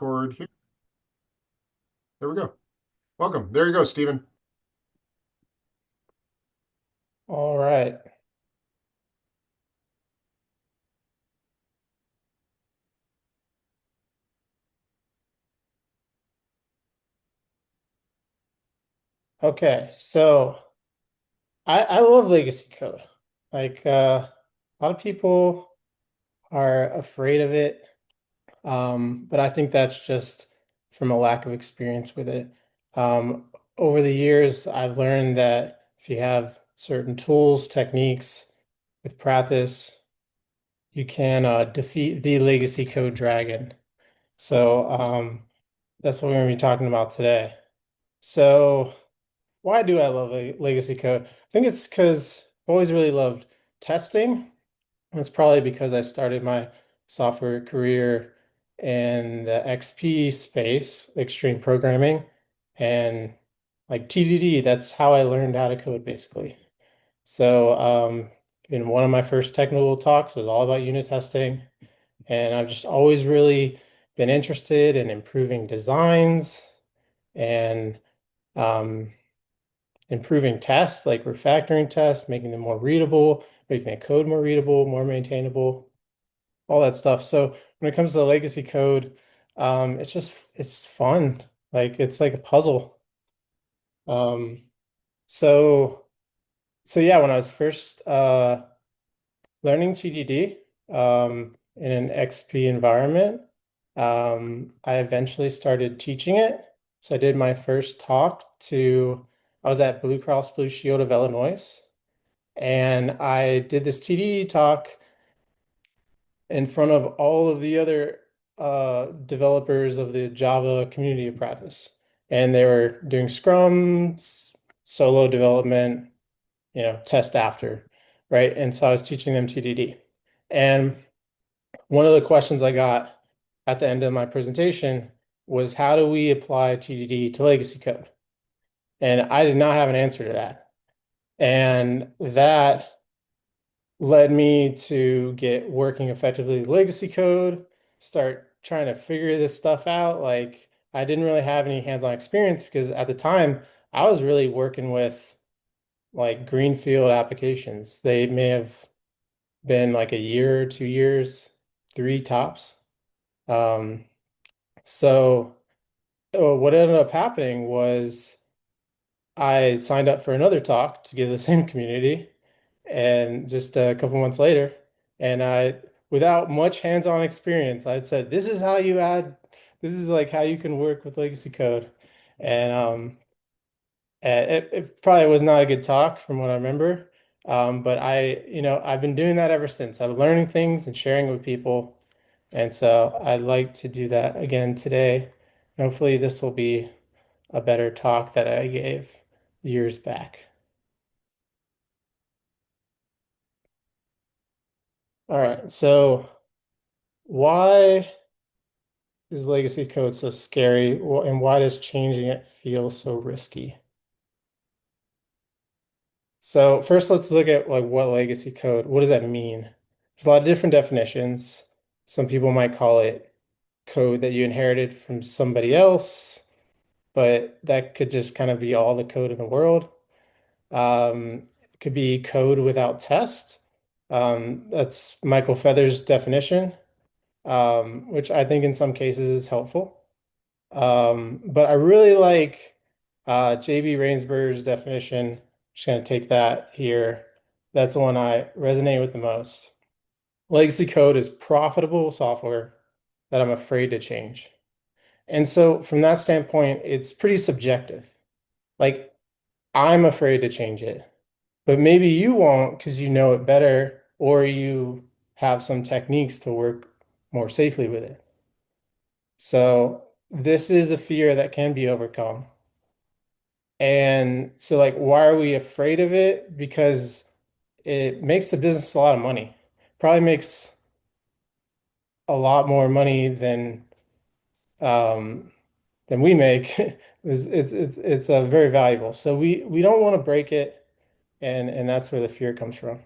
record here. There we go. Welcome. There you go, Stephen. All right. Okay. So I love legacy code. A lot of people are afraid of it. But I think that's just from a lack of experience with it. Over the years, I've learned that if you have certain tools, techniques with practice, you can defeat the legacy code dragon. So that's what we're going to be talking about today. So why do I love legacy code? I think it's because I've always really loved testing. It's probably because I started my software career in the XP space, extreme programming, and like TDD, that's how I learned how to code basically. So in one of my first technical talks was all about unit testing, and I've just always really been interested in improving designs and um, improving tests, like refactoring tests, making them more readable, making the code more readable, more maintainable, all that stuff. So when it comes to the legacy code, it's fun. Like it's like a puzzle. Um, so so yeah, when I was first learning TDD in an XP environment, I eventually started teaching it. So I did my first talk to I was at Blue Cross Blue Shield of Illinois. And I did this TDD talk in front of all of the other developers of the Java community of practice. And they were doing Scrum, solo development, test after, right? And so I was teaching them TDD. And one of the questions I got at the end of my presentation was, how do we apply TDD to legacy code? And I did not have an answer to that. And that led me to get working effectively with legacy code, start trying to figure this stuff out. Like I didn't really have any hands-on experience because at the time I was really working with like greenfield applications. They may have been like a year, 2 years, three tops. Um, so what ended up happening was I signed up for another talk to give the same community, and just a couple months later, and without much hands-on experience, I said, this is like how you can work with legacy code. And it probably was not a good talk from what I remember. But I've been doing that ever since. I'm learning things and sharing with people. And so I'd like to do that again today. Hopefully this will be a better talk that I gave years back. All right. So why is legacy code so scary? And why does changing it feel so risky? So first, let's look at like what legacy code, what does that mean? There's a lot of different definitions. Some people might call it code that you inherited from somebody else, but that could just kind of be all the code in the world. It could be code without test. That's Michael Feather's definition, which I think in some cases is helpful. But I really like JB Rainsberg's definition. Just going to take that here. That's the one I resonate with the most. Legacy code is profitable software that I'm afraid to change. And so, from that standpoint, it's pretty subjective. Like, I'm afraid to change it, but maybe you won't because you know it better, or you have some techniques to work more safely with it. So, this is a fear that can be overcome. And so, like, why are we afraid of it? Because it makes the business a lot of money. Probably makes a lot more money um, than we make. It's very valuable. So we don't want to break it, and that's where the fear comes from.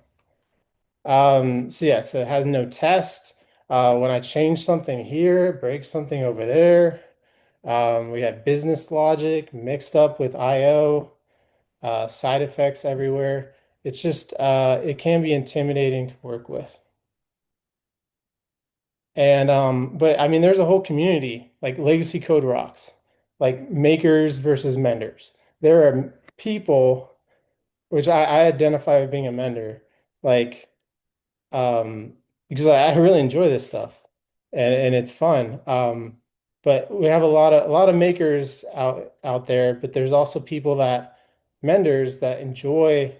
So yeah, so it has no test. When I change something here, break something over there. We had business logic mixed up with IO, side effects everywhere. It's just it can be intimidating to work with. And but I mean, there's a whole community like legacy code rocks, like makers versus menders. There are people, which I identify with being a mender, like because I really enjoy this stuff and it's fun. But we have a lot of makers out there, but there's also people that menders that enjoy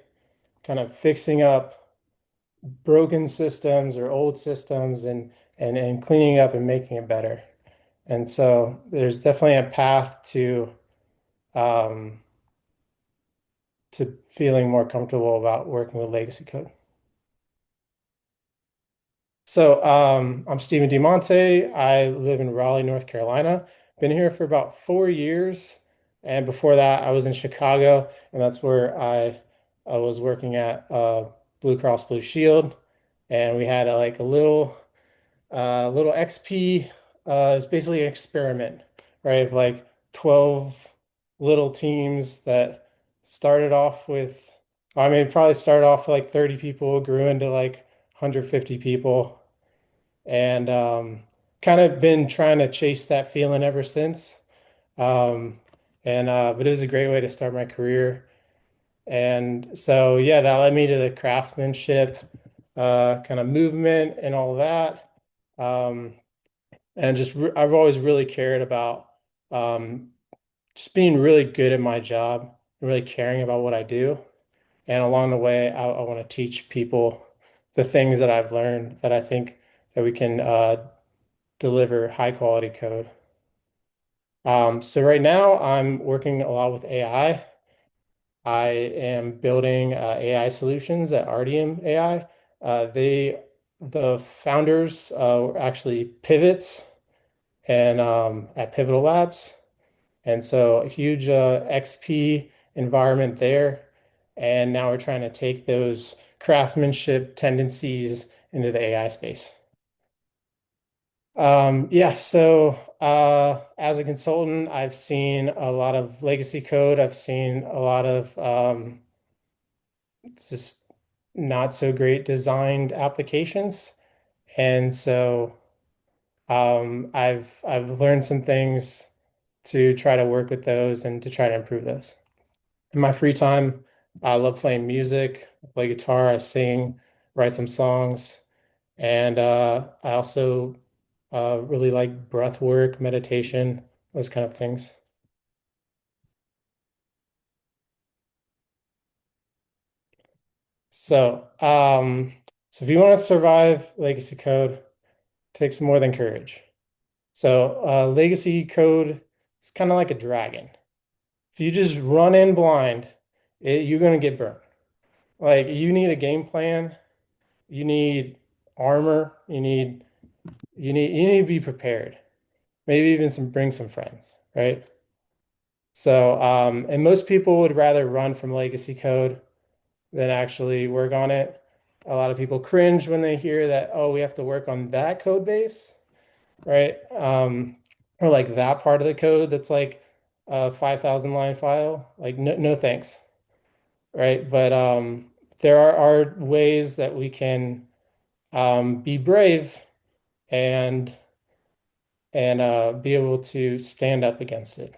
kind of fixing up broken systems or old systems and cleaning up and making it better. And so there's definitely a path um, to feeling more comfortable about working with legacy code. So I'm Stephen Diamante. I live in Raleigh, North Carolina. Been here for about 4 years. And before that, I was in Chicago, and that's where I was working at Blue Cross Blue Shield. And we had like a little XP. It's basically an experiment, right? Of like 12 little teams that started off with, I mean, it probably started off with like 30 people, grew into like 150 people, and kind of been trying to chase that feeling ever since. Um, and but it was a great way to start my career. And so yeah, that led me to the craftsmanship kind of movement and all that. Um, and just I've always really cared about um, just being really good at my job, really caring about what I do. And along the way, I want to teach people the things that I've learned that I think that we can deliver high quality code. So right now I'm working a lot with AI. I am building AI solutions at RDM AI. The founders were actually pivots and at Pivotal Labs. And so a huge XP environment there. And now we're trying to take those craftsmanship tendencies into the AI space. Yeah, so as a consultant, I've seen a lot of legacy code. I've seen a lot of just not so great designed applications. And so I've learned some things to try to work with those and to try to improve those. In my free time, I love playing music, I play guitar, I sing, write some songs, and I also really like breath work, meditation, those kind of things. So, so if you want to survive legacy code, it takes more than courage. So, legacy code is kind of like a dragon. If you just run in blind, you're going to get burned. Like you need a game plan, you need armor, you need to be prepared. Maybe even bring some friends, right? So, and most people would rather run from legacy code than actually work on it. A lot of people cringe when they hear that, oh, we have to work on that code base, right? Or like that part of the code that's like a 5,000 line file. Like, no, no thanks, right? But there are ways that we can be brave and be able to stand up against it.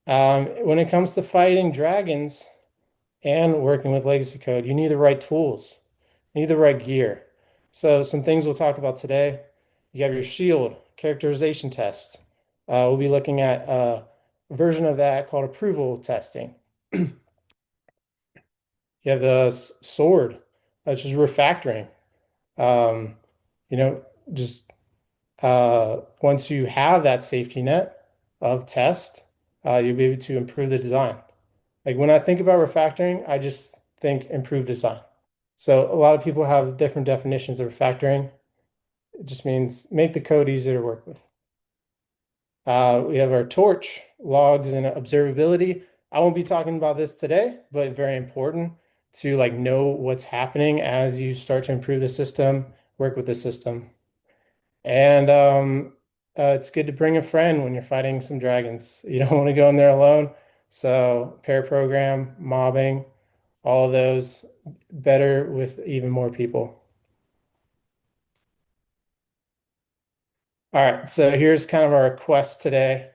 When it comes to fighting dragons and working with legacy code, you need the right tools, you need the right gear. So some things we'll talk about today. You have your shield characterization test. We'll be looking at a version of that called approval testing. You have the sword, that's just refactoring. Um, you know, just once you have that safety net of test, you'll be able to improve the design. Like when I think about refactoring, I just think improve design. So a lot of people have different definitions of refactoring. It just means make the code easier to work with. We have our torch, logs, and observability. I won't be talking about this today, but very important to like know what's happening as you start to improve the system, work with the system. And it's good to bring a friend when you're fighting some dragons. You don't want to go in there alone. So pair program, mobbing, all of those better with even more people. All right, so here's kind of our quest today.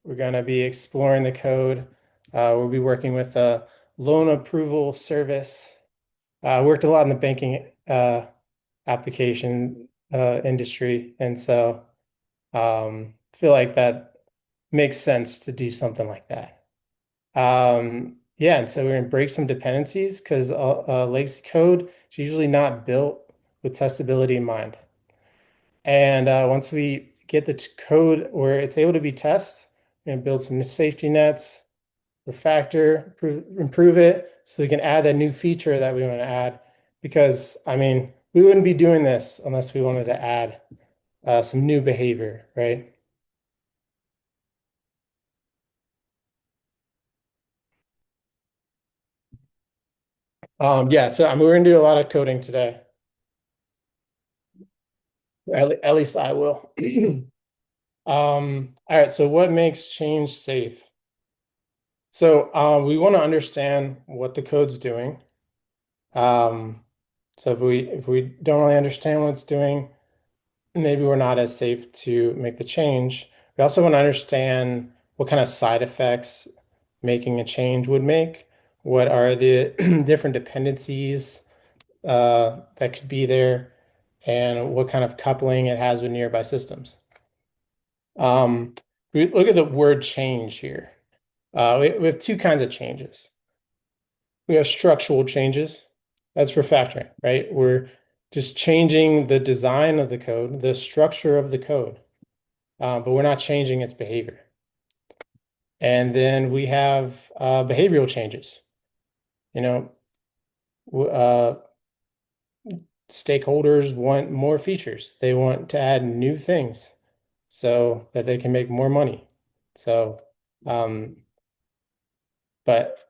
We're going to be exploring the code. We'll be working with a loan approval service. I worked a lot in the banking application industry, and so feel like that makes sense to do something like that. Yeah, and so we're gonna break some dependencies because legacy code is usually not built with testability in mind. And once we get the code where it's able to be tested, we're gonna build some safety nets, refactor, improve it, so we can add that new feature that we want to add. Because I mean, we wouldn't be doing this unless we wanted to add some new behavior, right? Yeah, so I mean, we're gonna do a lot of coding today. At least I will. All right, so what makes change safe? So we want to understand what the code's doing. Um, so if we don't really understand what it's doing, maybe we're not as safe to make the change. We also want to understand what kind of side effects making a change would make. What are the different dependencies that could be there, and what kind of coupling it has with nearby systems. Um, we look at the word change here. We have two kinds of changes. We have structural changes. That's refactoring, right? We're just changing the design of the code, the structure of the code, but we're not changing its behavior. And then we have behavioral changes. You know, stakeholders want more features. They want to add new things so that they can make more money. So, um, but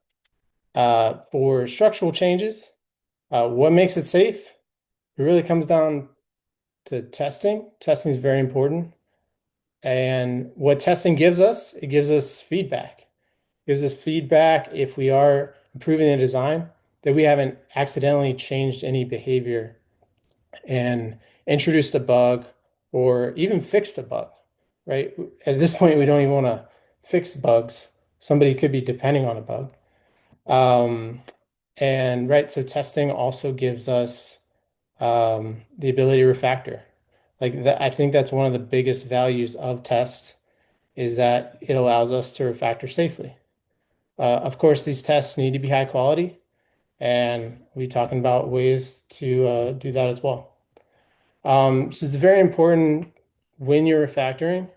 for structural changes, what makes it safe? It really comes down to testing. Testing is very important. And what testing gives us, it gives us feedback. It gives us feedback if we are improving the design, that we haven't accidentally changed any behavior and introduced a bug or even fixed a bug, right? At this point, we don't even want to fix bugs. Somebody could be depending on a bug. Um, and right, so testing also gives us the ability to refactor. Like that, I think that's one of the biggest values of test is that it allows us to refactor safely. Of course, these tests need to be high quality, and we're talking about ways to do that as well. So it's very important when you're refactoring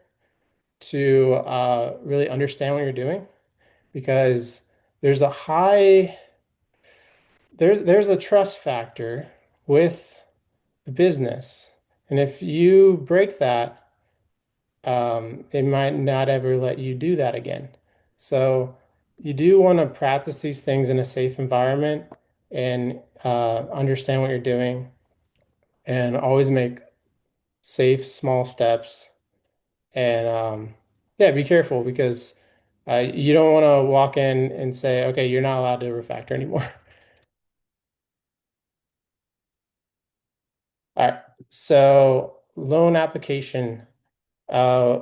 to really understand what you're doing because there's a high there's a trust factor with the business. And if you break that, they might not ever let you do that again. So you do want to practice these things in a safe environment and understand what you're doing and always make safe, small steps. And yeah, be careful because you don't want to walk in and say, okay, you're not allowed to refactor anymore. All right. So loan application. Uh,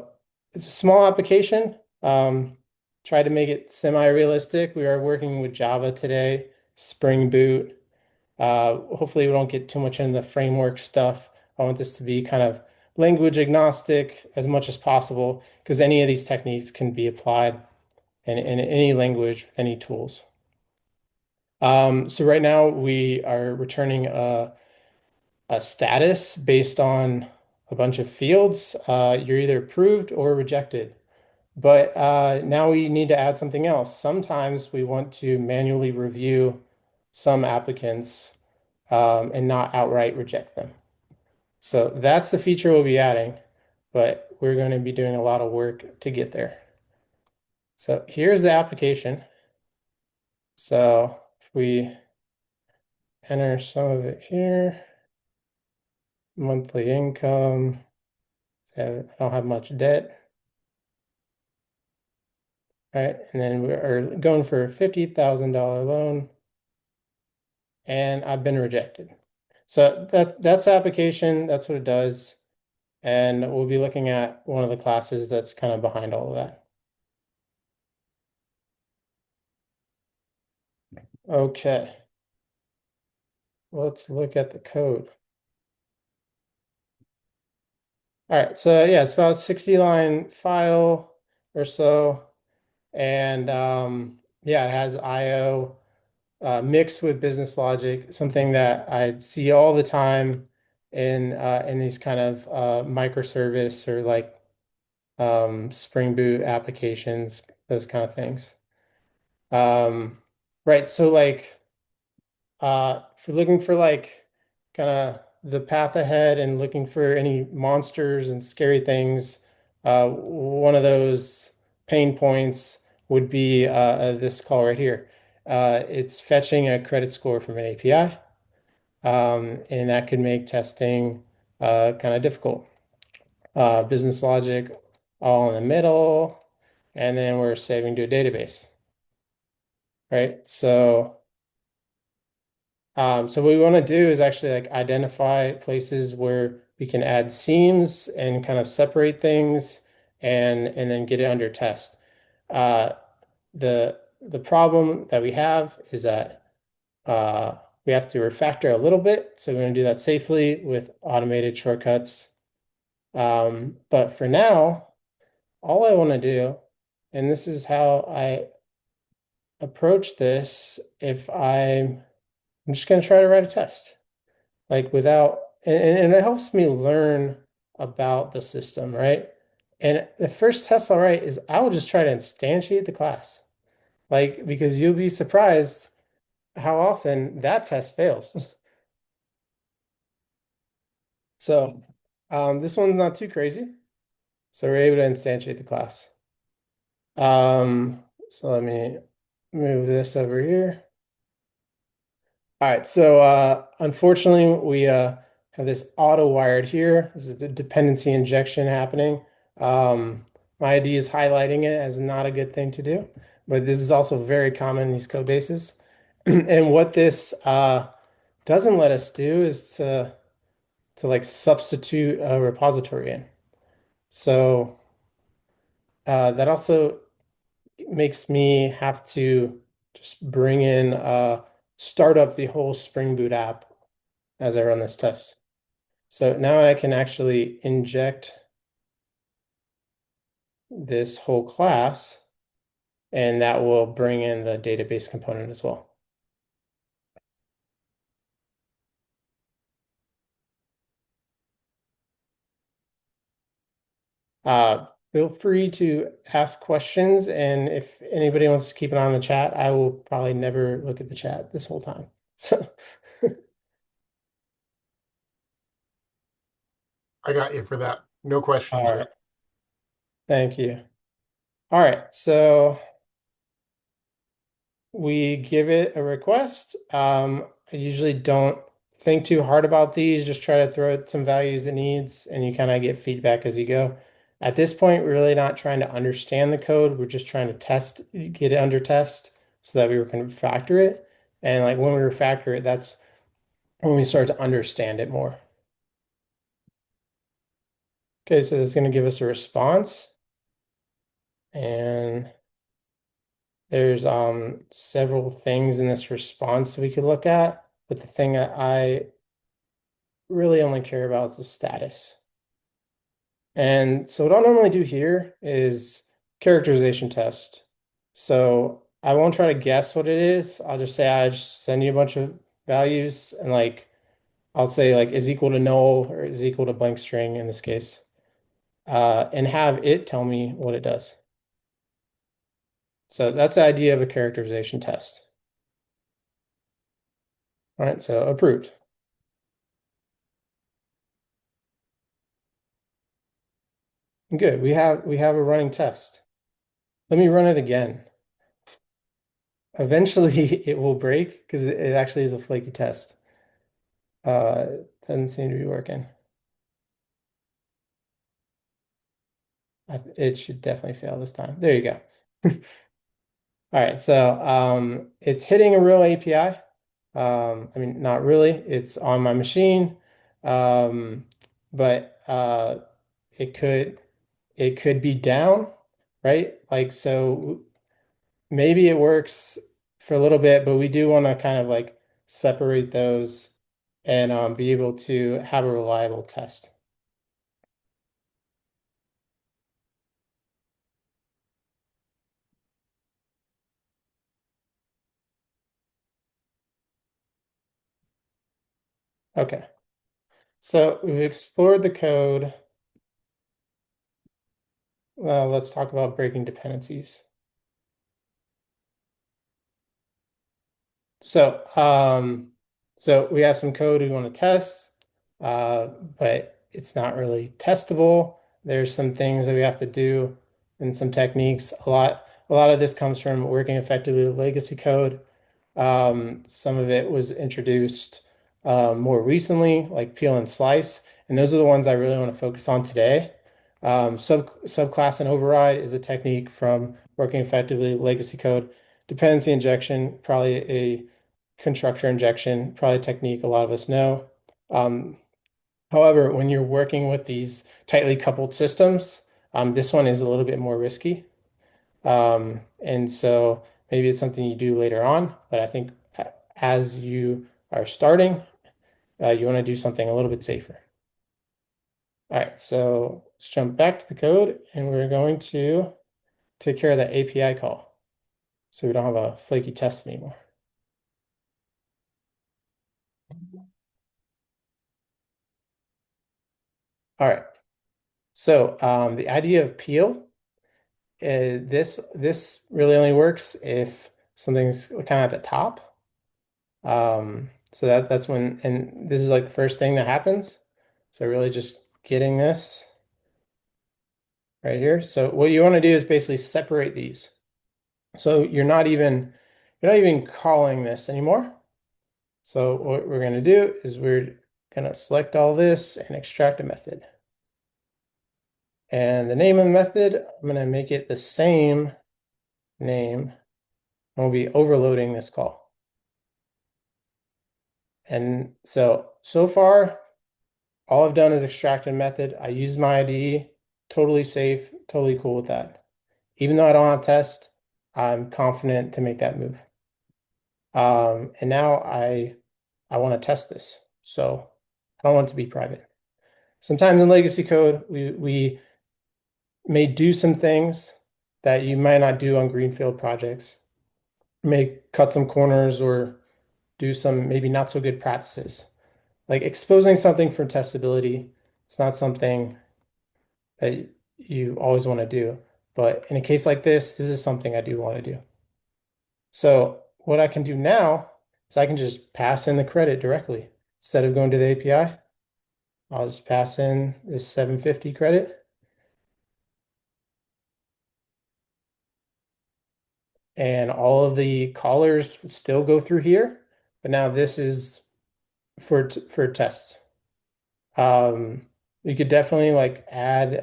it's a small application. Try to make it semi-realistic. We are working with Java today, Spring Boot. Hopefully we don't get too much into the framework stuff. I want this to be kind of language agnostic as much as possible because any of these techniques can be applied in any language with any tools. So right now we are returning a status based on a bunch of fields. You're either approved or rejected. But now we need to add something else. Sometimes we want to manually review some applicants and not outright reject them. So that's the feature we'll be adding, but we're going to be doing a lot of work to get there. So here's the application. So if we enter some of it here, monthly income. So I don't have much debt, right? And then we are going for a $50,000 loan, and I've been rejected. So that's the application. That's what it does. And we'll be looking at one of the classes that's kind of behind all of that. Okay, let's look at the code. All right, so yeah, it's about 60 line file or so. And yeah, it has IO mixed with business logic, something that I see all the time in these kind of microservice or like Spring Boot applications, those kind of things. Right, so like if you're looking for like kind of the path ahead and looking for any monsters and scary things, one of those pain points would be this call right here. It's fetching a credit score from an API, and that could make testing kind of difficult. Business logic all in the middle, and then we're saving to a database, right? So what we want to do is actually like identify places where we can add seams and kind of separate things and then get it under test. Uh, the problem that we have is that we have to refactor a little bit. So we're going to do that safely with automated shortcuts. But for now, all I want to do, and this is how I approach this, if I'm just going to try to write a test. Like without and it helps me learn about the system, right? And the first test I'll write is I will just try to instantiate the class. Like because you'll be surprised how often that test fails. So this one's not too crazy. So we're able to instantiate the class. So let me move this over here. All right, so unfortunately, we have this auto wired here. This is the dependency injection happening. My ID is highlighting it as not a good thing to do, but this is also very common in these code bases. And what this doesn't let us do is to like substitute a repository in. So that also makes me have to just bring in start up the whole Spring Boot app as I run this test. So now I can actually inject this whole class, and that will bring in the database component as well. Feel free to ask questions, and if anybody wants to keep an eye on the chat, I will probably never look at the chat this whole time. So, I got you for that. No questions all right, yet. thank you. All right, so we give it a request. I usually don't think too hard about these, just try to throw it some values it needs, and you kind of get feedback as you go. At this point, we're really not trying to understand the code. We're just trying to test, get it under test so that we can refactor it. And like when we refactor it, that's when we start to understand it more. Okay, so this is going to give us a response. And there's several things in this response we could look at, but the thing that I really only care about is the status. And so what I'll normally do here is characterization test. So I won't try to guess what it is. I'll just say I just send you a bunch of values and like I'll say like is equal to null or is equal to blank string in this case. And have it tell me what it does. So that's the idea of a characterization test. All right, so approved. Good. We have a running test. Let me run it again. Eventually it will break because it actually is a flaky test. Doesn't seem to be working. It should definitely fail this time. There you go. All right, so it's hitting a real API. I mean, not really. It's on my machine, um, but it could it could be down, right? Like so, maybe it works for a little bit, but we do want to kind of like separate those and be able to have a reliable test. Okay, so we've explored the code. Let's talk about breaking dependencies. So, so we have some code we want to test, but it's not really testable. There's some things that we have to do and some techniques. A lot of this comes from working effectively with legacy code. Some of it was introduced more recently, like peel and slice, and those are the ones I really want to focus on today. Subclass and override is a technique from working effectively with legacy code. Dependency injection, probably a constructor injection, probably a technique a lot of us know. Um, However, when you're working with these tightly coupled systems, this one is a little bit more risky. And so maybe it's something you do later on, but I think as you are starting, you want to do something a little bit safer. All right, so let's jump back to the code and we're going to take care of that API call so we don't have a flaky test anymore. All right, so the idea of peel, this really only works if something's kind of at the top. So that's when, and this is like the first thing that happens. So really just getting this right here. So what you want to do is basically separate these. So you're not even calling this anymore. So what we're going to do is we're going to select all this and extract a method. And the name of the method, I'm going to make it the same name. And we'll be overloading this call. And so far, all I've done is extract a method. I use my IDE, totally safe, totally cool with that. Even though I don't have test, I'm confident to make that move. And now I want to test this. So I don't want it to be private. Sometimes in legacy code, we may do some things that you might not do on greenfield projects. May cut some corners or do some maybe not so good practices. Like exposing something for testability, it's not something that you always want to do. But in a case like this is something I do want to do. So what I can do now is I can just pass in the credit directly. Instead of going to the API, I'll just pass in this 750 credit. And all of the callers still go through here. But now this is for tests. You could definitely like add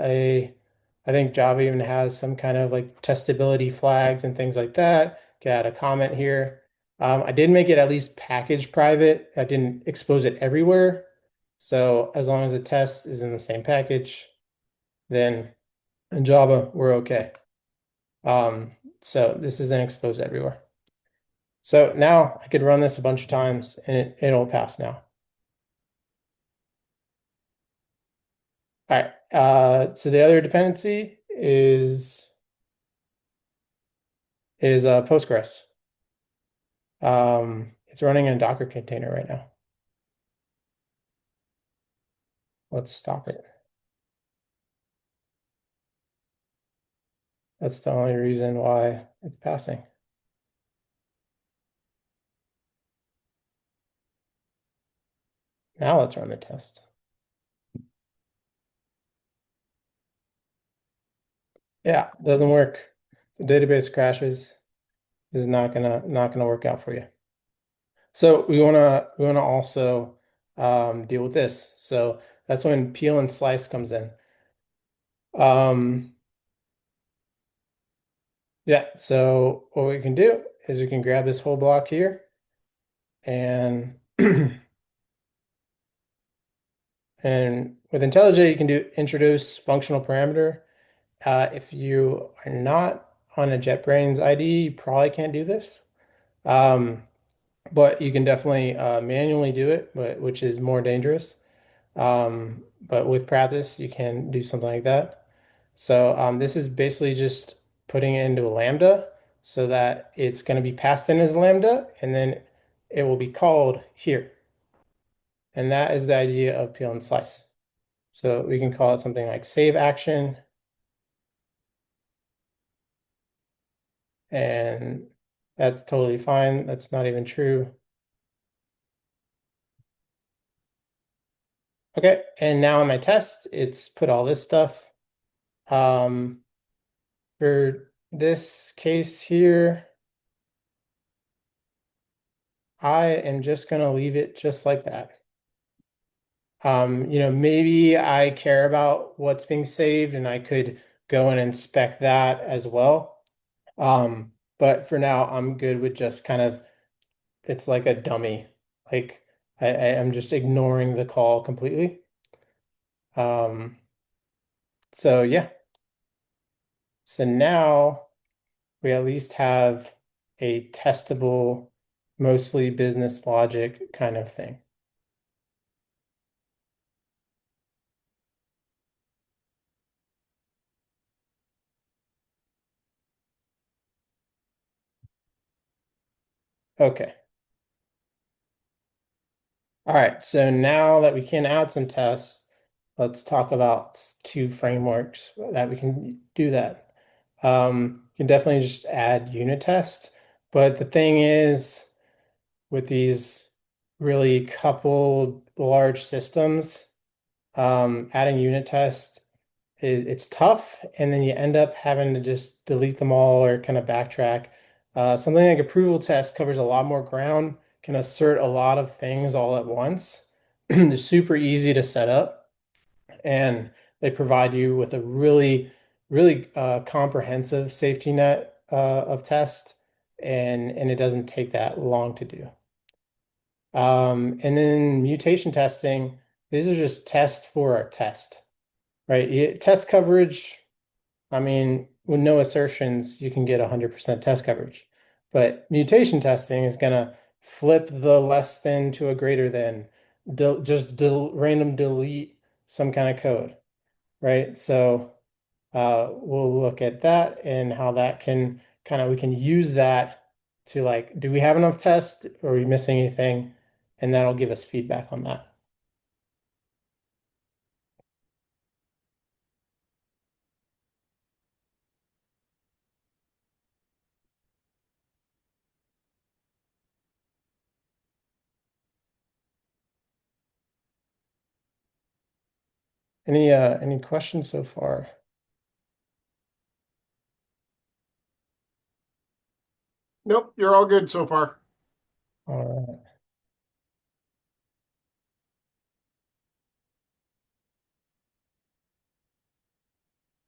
I think Java even has some kind of like testability flags and things like that. Could add a comment here. I did make it at least package private. I didn't expose it everywhere. So as long as the test is in the same package, then in Java, we're okay. Um, so this isn't exposed everywhere. So now I could run this a bunch of times and it'll pass now. All right. So the other dependency is Postgres. It's running in a Docker container right now. Let's stop it. That's the only reason why it's passing. Now let's run the test. Yeah, it doesn't work. The database crashes. This is not gonna work out for you. So we wanna also deal with this. So that's when peel and slice comes in. Um, Yeah, so what we can do is we can grab this whole block here and and with IntelliJ you can do introduce functional parameter. If you are not on a JetBrains IDE, you probably can't do this. Um, but you can definitely manually do it, which is more dangerous. But with practice, you can do something like that. So this is basically just putting it into a lambda so that it's going to be passed in as a lambda, and then it will be called here. And that is the idea of peel and slice. So we can call it something like save action, and that's totally fine. That's not even true. Okay, and now in my test, it's put all this stuff. Um, for this case here, I am just going to leave it just like that. Maybe I care about what's being saved and I could go and inspect that as well. But for now, I'm good with just kind of, it's like a dummy. Like I'm just ignoring the call completely. Um, so yeah. So now we at least have a testable, mostly business logic kind of thing. Okay. All right. So now that we can add some tests, let's talk about two frameworks that we can do that. You can definitely just add unit test, but the thing is, with these really coupled large systems, adding unit test it's tough, and then you end up having to just delete them all or kind of backtrack. Something like approval test covers a lot more ground, can assert a lot of things all at once. They're super easy to set up, and they provide you with a really comprehensive safety net of test, and it doesn't take that long to do. And then mutation testing, these are just tests for a test, right? Test coverage, I mean, with no assertions, you can get 100% test coverage. But mutation testing is going to flip the less than to a greater than, random delete some kind of code, right? So we'll look at that and how that can we can use that to like, do we have enough tests? Or are we missing anything? And that'll give us feedback on that. Any questions so far? Nope, you're all good so far. All right.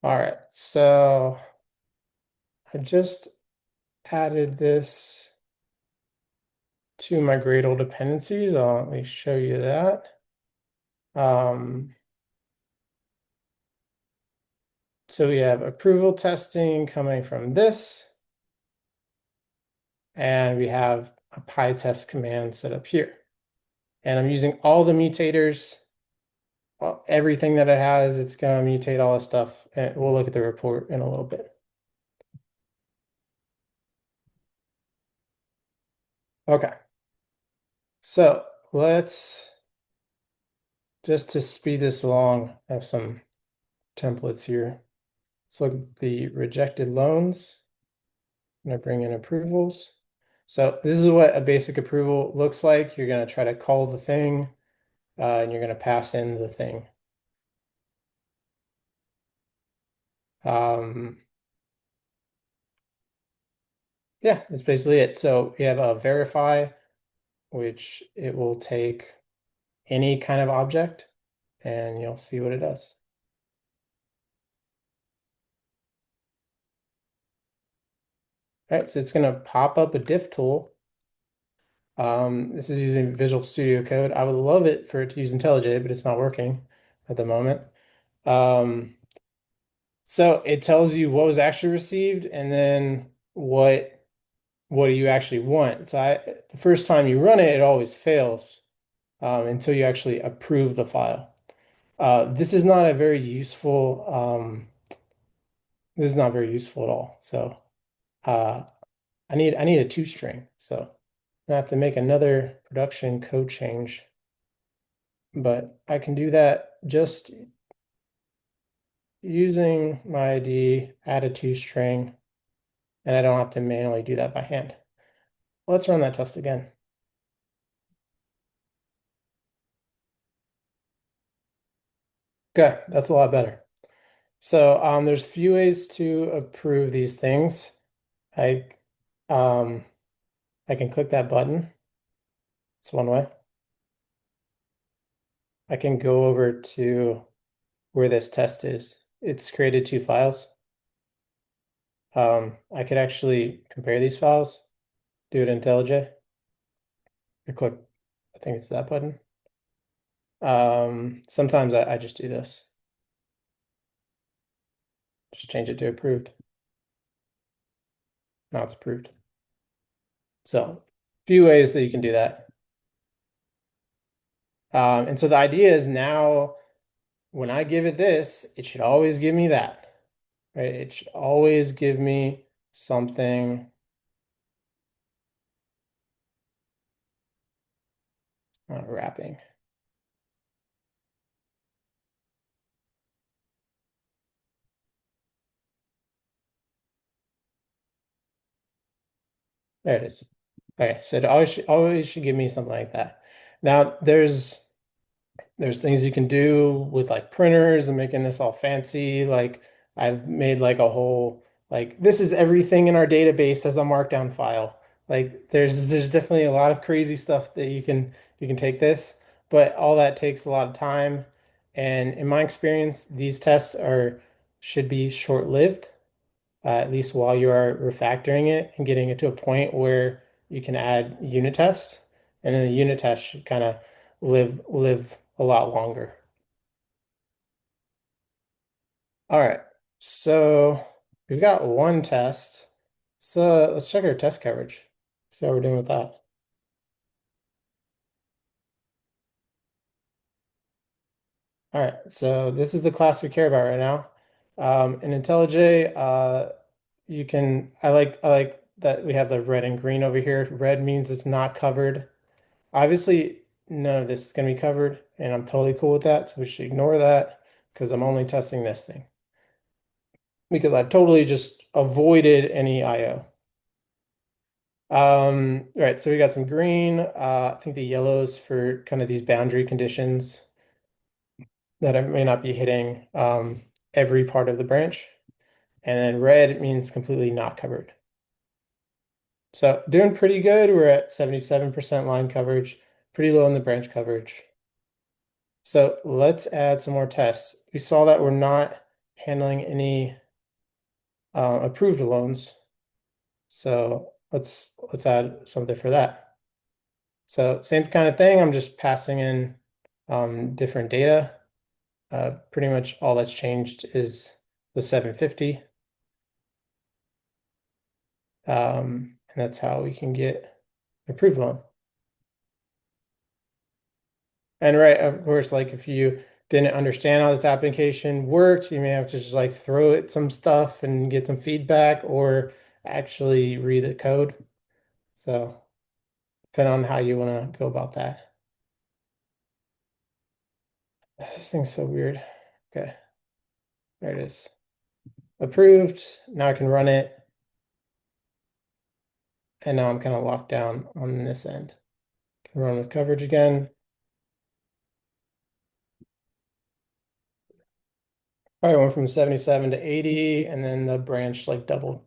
All right. So I just added this to my Gradle dependencies. Let me show you that. Um, so we have approval testing coming from this, and we have a PyTest command set up here. And I'm using all the mutators, everything that it has, it's going to mutate all this stuff. And we'll look at the report in a little bit. Okay. So let's, just to speed this along, I have some templates here. Let's look at the rejected loans. I'm going to bring in approvals. So this is what a basic approval looks like. You're going to try to call the thing, and you're going to pass in the thing. Um, yeah, that's basically it. So we have a verify, which it will take any kind of object, and you'll see what it does. All right, so it's going to pop up a diff tool. This is using Visual Studio Code. I would love it for it to use IntelliJ, but it's not working at the moment. Um, so it tells you what was actually received and then what do you actually want. The first time you run it, it always fails until you actually approve the file. This is not a very useful. This is not very useful at all. So uh, I need a toString. So I have to make another production code change, but I can do that just using my ID, add a toString, and I don't have to manually do that by hand. Let's run that test again. Okay, that's a lot better. So there's a few ways to approve these things. I um, I can click that button. It's one way. I can go over to where this test is. It's created two files. I could actually compare these files, do it in IntelliJ. I click, I think it's that button. Sometimes I just do this. Just change it to approved. Now it's approved. So, few ways that you can do that. And so the idea is now when I give it this, it should always give me that, right? It should always give me something wrapping. There it is. Okay, so it always should give me something like that. Now there's things you can do with like printers and making this all fancy. Like I've made like a whole like this is everything in our database as a markdown file. Like there's definitely a lot of crazy stuff that you can take this, but all that takes a lot of time. And in my experience, these tests are should be short-lived, at least while you are refactoring it and getting it to a point where you can add unit test, and then the unit test should kind of live a lot longer. All right, so we've got one test. So let's check our test coverage. See how we're doing with that. All right, so this is the class we care about right now. In IntelliJ, I like that we have the red and green over here. Red means it's not covered. Obviously, none of this is going to be covered, and I'm totally cool with that. So we should ignore that because I'm only testing this thing because I've totally just avoided any IO. Right, so we got some green. I think the yellows for kind of these boundary conditions that I may not be hitting every part of the branch. And then red means completely not covered. So doing pretty good. We're at 77% line coverage, pretty low in the branch coverage. So let's add some more tests. We saw that we're not handling any approved loans. So let's add something for that. So same kind of thing. I'm just passing in different data. Pretty much all that's changed is the 750. And that's how we can get an approved loan. And right, of course, like if you didn't understand how this application works, you may have to just like throw it some stuff and get some feedback or actually read the code. So depending on how you want to go about that. This thing's so weird. Okay, there it is. Approved. Now I can run it. And now I'm kind of locked down on this end. Can run with coverage again. All right, went from 77 to 80, and then the branch like doubled.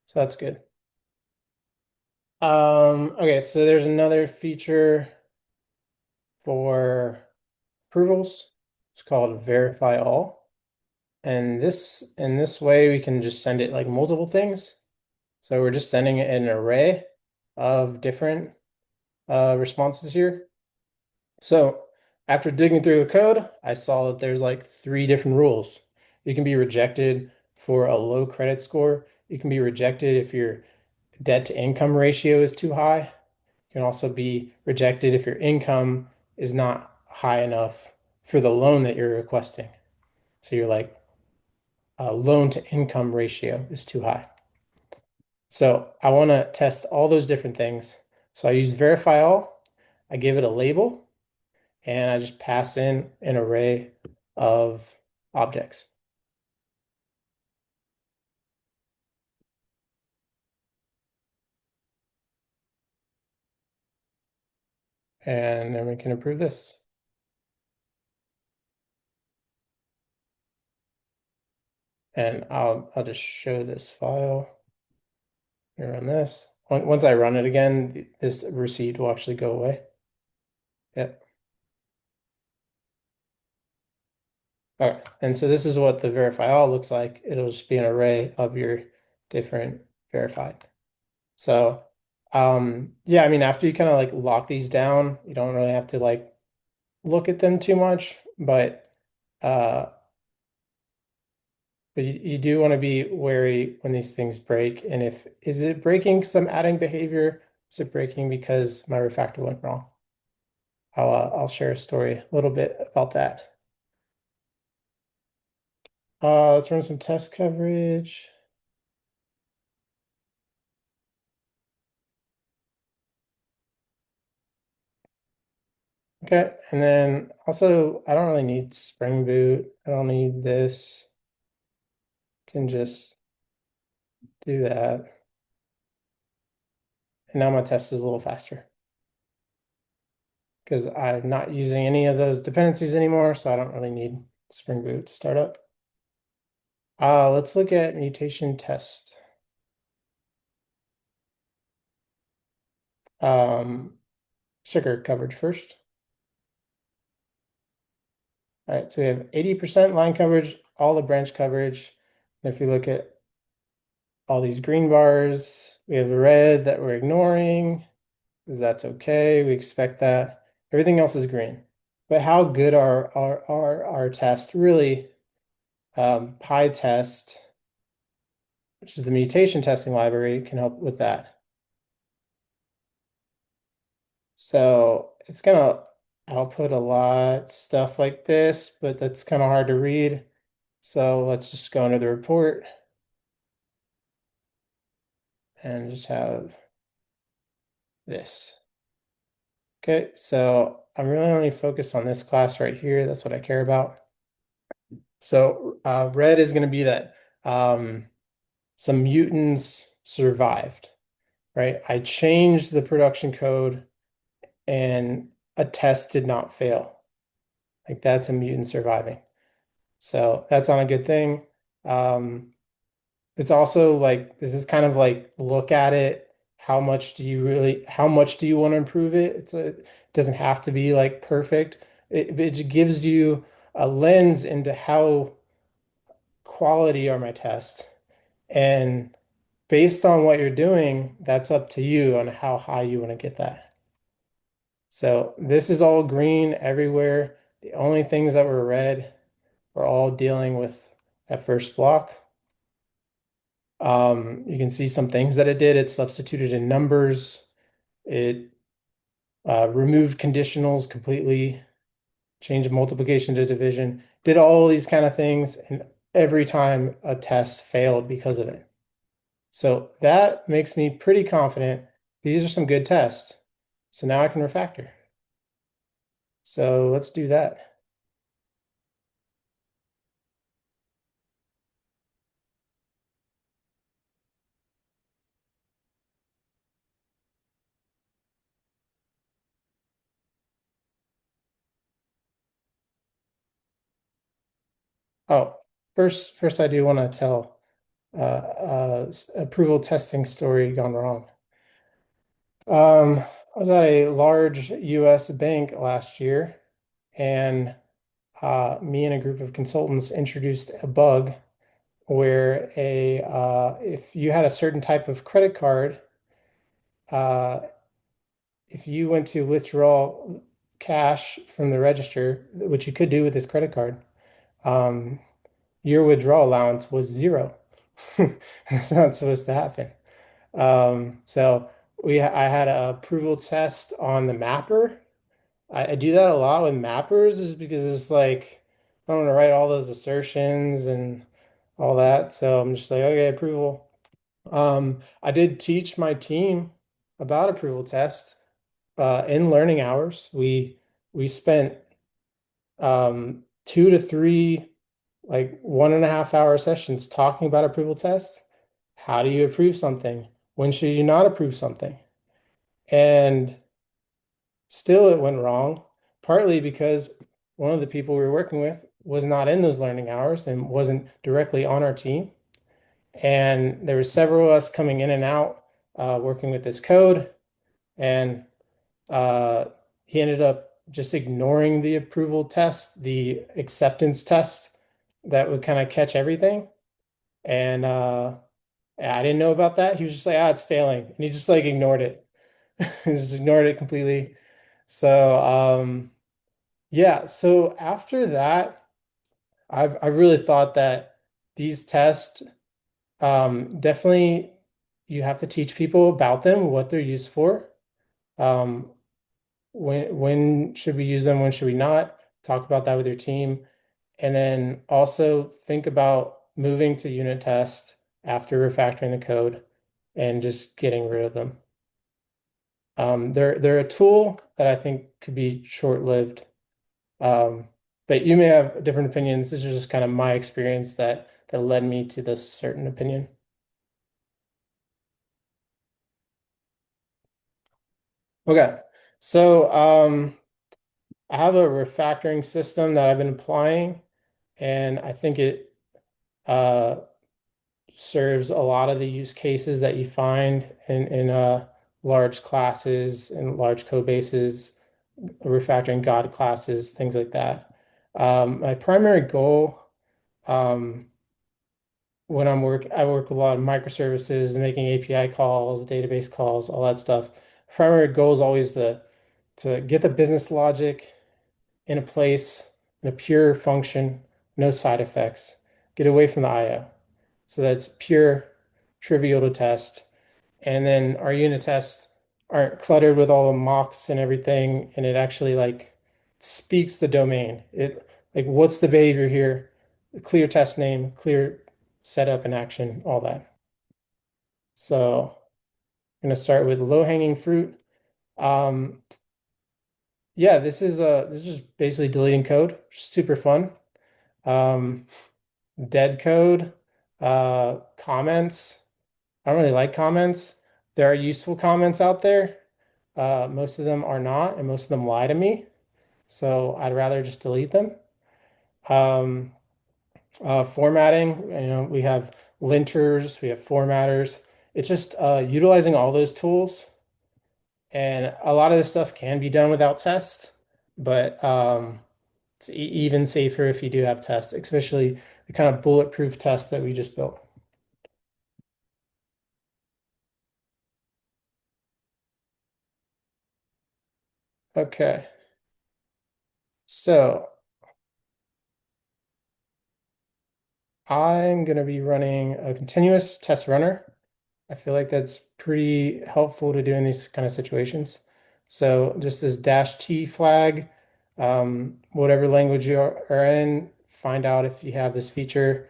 So that's good. Okay, so there's another feature for approvals. It's called verify all. And this in this way we can just send it like multiple things. So we're just sending an array of different responses here. So after digging through the code, I saw that there's like three different rules. You can be rejected for a low credit score. You can be rejected if your debt to income ratio is too high. You can also be rejected if your income is not high enough for the loan that you're requesting. So you're like, loan to income ratio is too high. So I want to test all those different things. So I use verify all. I give it a label and I just pass in an array of objects. And then we can approve this. And I'll just show this file. Run this. Once I run it again, this receipt will actually go away. Yep. All right. And so this is what the verify all looks like. It'll just be an array of your different verified. So yeah, I mean after you kind of like lock these down, you don't really have to like look at them too much, uh but you do want to be wary when these things break. And if is it breaking because I'm adding behavior? Is it breaking because my refactor went wrong? I'll share a story a little bit about that. Let's run some test coverage. Okay, and then also I don't really need Spring Boot. I don't need this. Can just do that. And now my test is a little faster because I'm not using any of those dependencies anymore, so I don't really need Spring Boot to start up. Let's look at mutation test. Um, Sugar coverage first. All right, so we have 80% line coverage, all the branch coverage. And if you look at all these green bars, we have the red that we're ignoring because that's okay. We expect that. Everything else is green. But how good are our tests? Really, PyTest, which is the mutation testing library, can help with that. So it's gonna output a lot stuff like this, but that's kind of hard to read. So let's just go into the report and just have this. Okay, so I'm really only focused on this class right here. That's what I care about. So red is going to be that some mutants survived, right? I changed the production code and a test did not fail. Like that's a mutant surviving. So that's on a good thing. Um, it's also like this is kind of like look at it. How much do you want to improve it? It doesn't have to be like perfect. It gives you a lens into how quality are my tests. And based on what you're doing, that's up to you on how high you want to get that. So this is all green everywhere. The only things that were red were all dealing with that first block. You can see some things that it did. It substituted in numbers. It removed conditionals completely, changed multiplication to division, did all these kind of things, and every time a test failed because of it. So that makes me pretty confident these are some good tests. So now I can refactor. So let's do that. Oh, first I do want to tell approval testing story gone wrong. I was at a large US bank last year, and me and a group of consultants introduced a bug where if you had a certain type of credit card, uh, if you went to withdraw cash from the register, which you could do with this credit card, um, your withdrawal allowance was zero. That's not supposed to happen. So I had an approval test on the mapper. I do that a lot with mappers is because it's like I don't want to write all those assertions and all that. So I'm just like, okay, approval. I did teach my team about approval tests in learning hours. We spent 2 to 3 like 1.5 hour sessions talking about approval tests. How do you approve something? When should you not approve something? And still it went wrong, partly because one of the people we were working with was not in those learning hours and wasn't directly on our team. And there were several of us coming in and out working with this code. And uh, he ended up just ignoring the approval test, the acceptance test that would kind of catch everything. And I didn't know about that. He was just like, it's failing. And he just like ignored it. He just ignored it completely. So yeah, so after that, I really thought that these tests definitely you have to teach people about them, what they're used for. Um, when should we use them, when should we not? Talk about that with your team. And then also think about moving to unit test after refactoring the code and just getting rid of them. They're a tool that I think could be short-lived. Um, but you may have different opinions. This is just kind of my experience that led me to this certain opinion. Okay. So I have a refactoring system that I've been applying, and I think it uh, serves a lot of the use cases that you find in large classes and large code bases, refactoring God classes, things like that. My primary goal um, when I work with a lot of microservices and making API calls, database calls, all that stuff. Primary goal is always to get the business logic in a place, in a pure function, no side effects. Get away from the IO. So that's pure, trivial to test. And then our unit tests aren't cluttered with all the mocks and everything, and it actually like speaks the domain. It like what's the behavior here? Clear test name, clear setup and action, all that. So I'm gonna start with low-hanging fruit. Um, yeah, this is just basically deleting code, super fun. Um, Dead code, comments. I don't really like comments. There are useful comments out there. Most of them are not, and most of them lie to me. So I'd rather just delete them. Um, Formatting, we have linters, we have formatters. It's just utilizing all those tools. And a lot of this stuff can be done without tests, but it's even safer if you do have tests, especially the kind of bulletproof test that we just built. Okay, so I'm going to be running a continuous test runner. I feel like that's pretty helpful to do in these kind of situations. So just this dash T flag, whatever language are in, find out if you have this feature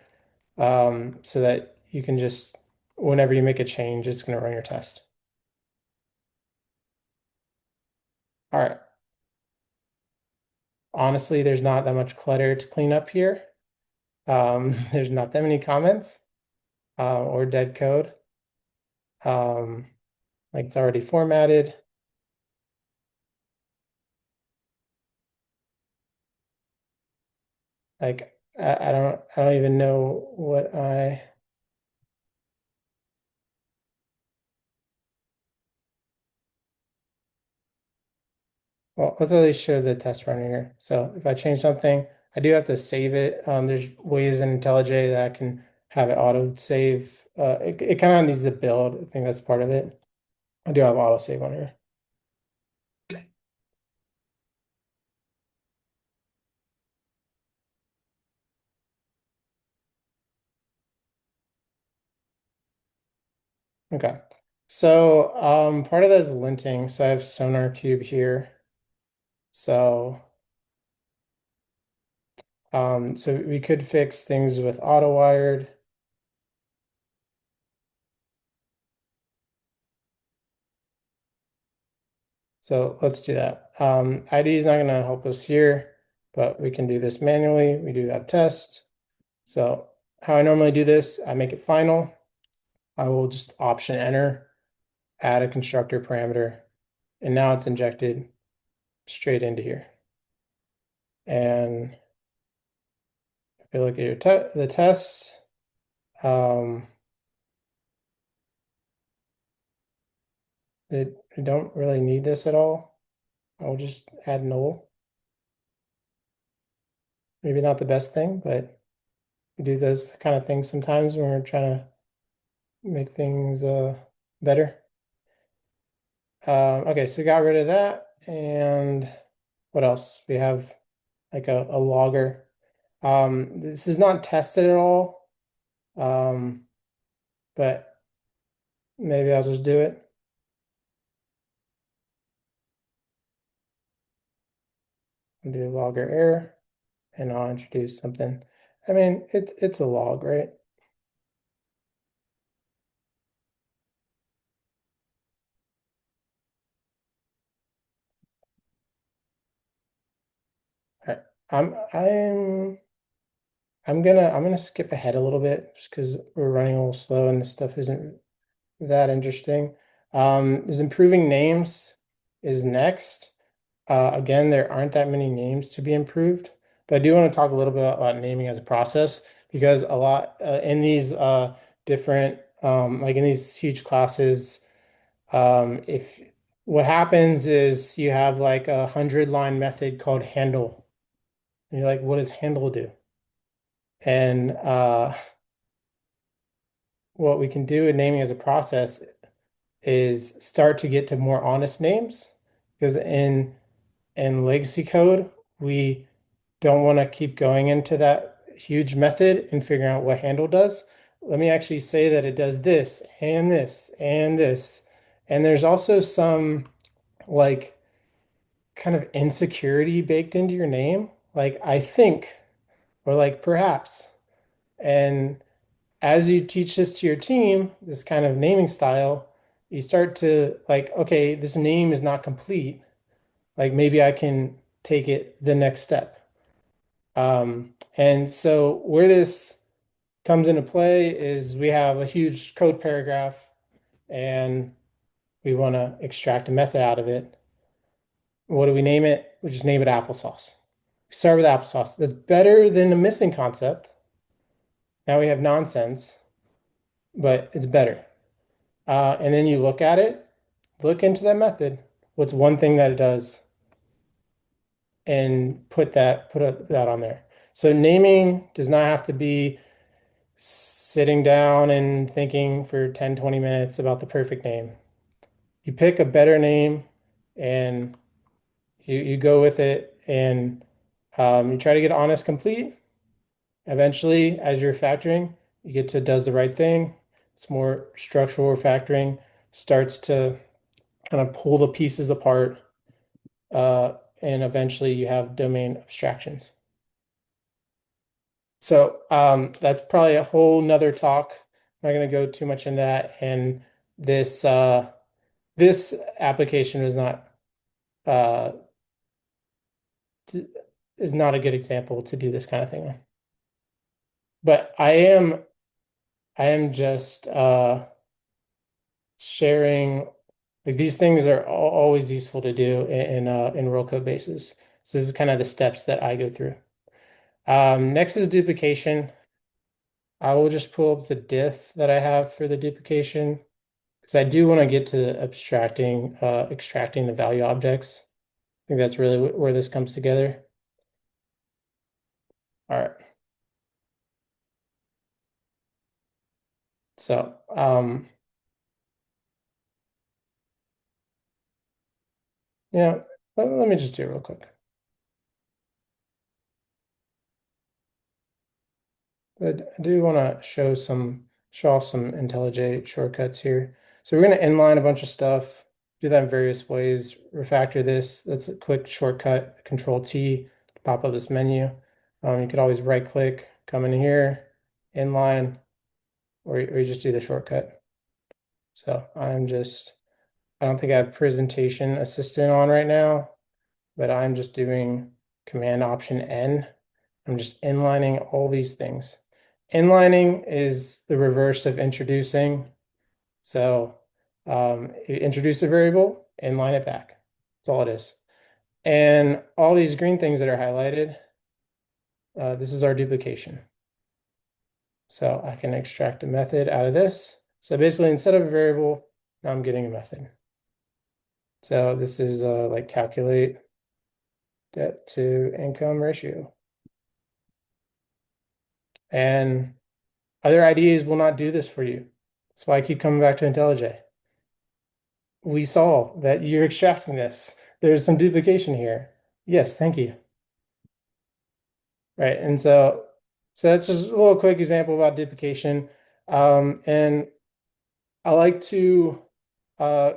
so that you can just, whenever you make a change, it's going to run your test. All right. Honestly, there's not that much clutter to clean up here. There's not that many comments or dead code. Um, like it's already formatted. Like I don't even know what well, I'll totally show the test runner here. So if I change something, I do have to save it. There's ways in IntelliJ that I can have it auto save. It kind of needs to build. I think that's part of it. I do have auto save on here. Okay. So part of that is linting. So I have Sonar Cube here. So so we could fix things with auto wired. So let's do that. ID is not going to help us here, but we can do this manually. We do have test. So how I normally do this, I make it final. I will just option enter, add a constructor parameter, and now it's injected straight into here. And if you look at your the tests, um, I don't really need this at all. I'll just add null. Maybe not the best thing, but we do those kind of things sometimes when we're trying to make things better. Okay, so got rid of that. And what else? We have like a logger. This is not tested at all, but maybe I'll just do it and do logger error, and I'll introduce something. I mean, it's a log, right? All right. I'm gonna skip ahead a little bit just because we're running a little slow and this stuff isn't that interesting. Is improving names is next. Again, there aren't that many names to be improved, but I do want to talk a little bit about naming as a process because a lot in these different like in these huge classes, if what happens is you have like 100 line method called handle, and you're like, what does handle do? And what we can do in naming as a process is start to get to more honest names because in legacy code, we don't want to keep going into that huge method and figuring out what handle does. Let me actually say that it does this and this and this. And there's also some like kind of insecurity baked into your name, like I think, or like perhaps. And as you teach this to your team, this kind of naming style, you start to like, okay, this name is not complete. Like maybe I can take it the next step. And so where this comes into play is we have a huge code paragraph and we want to extract a method out of it. What do we name it? We just name it applesauce. We start with applesauce. That's better than a missing concept. Now we have nonsense, but it's better. And then you look at it, look into that method. What's one thing that it does? And that on there. So naming does not have to be sitting down and thinking for 10, 20 minutes about the perfect name. You pick a better name and you go with it and you try to get honest complete. Eventually, as you're factoring, you get to does the right thing. It's more structural refactoring, starts to kind of pull the pieces apart, and eventually you have domain abstractions. So that's probably a whole nother talk. I'm not going to go too much into that. And this this application uh, is not a good example to do this kind of thing on. But I am just sharing like these things are always useful to do in real code bases. So this is kind of the steps that I go through. Next is duplication. I will just pull up the diff that I have for the duplication because I do want to get to extracting the value objects. I think that's really where this comes together. All right. So, yeah, let me just do it real quick. But I do want to show off some IntelliJ shortcuts here. So we're going to inline a bunch of stuff, do that in various ways, refactor this. That's a quick shortcut, Control T to pop up this menu. You could always right click, come in here, inline, or you just do the shortcut. So I don't think I have presentation assistant on right now, but I'm just doing Command Option N. I'm just inlining all these things. Inlining is the reverse of introducing. So introduce a variable, inline it back. That's all it is. And all these green things that are highlighted, this is our duplication. So I can extract a method out of this. So basically, instead of a variable, now I'm getting a method. So this is like calculate debt to income ratio. And other IDEs will not do this for you. That's why I keep coming back to IntelliJ. We saw that you're extracting this. There's some duplication here. Yes, thank you. Right. And so that's just a little quick example about duplication. And I like to uh,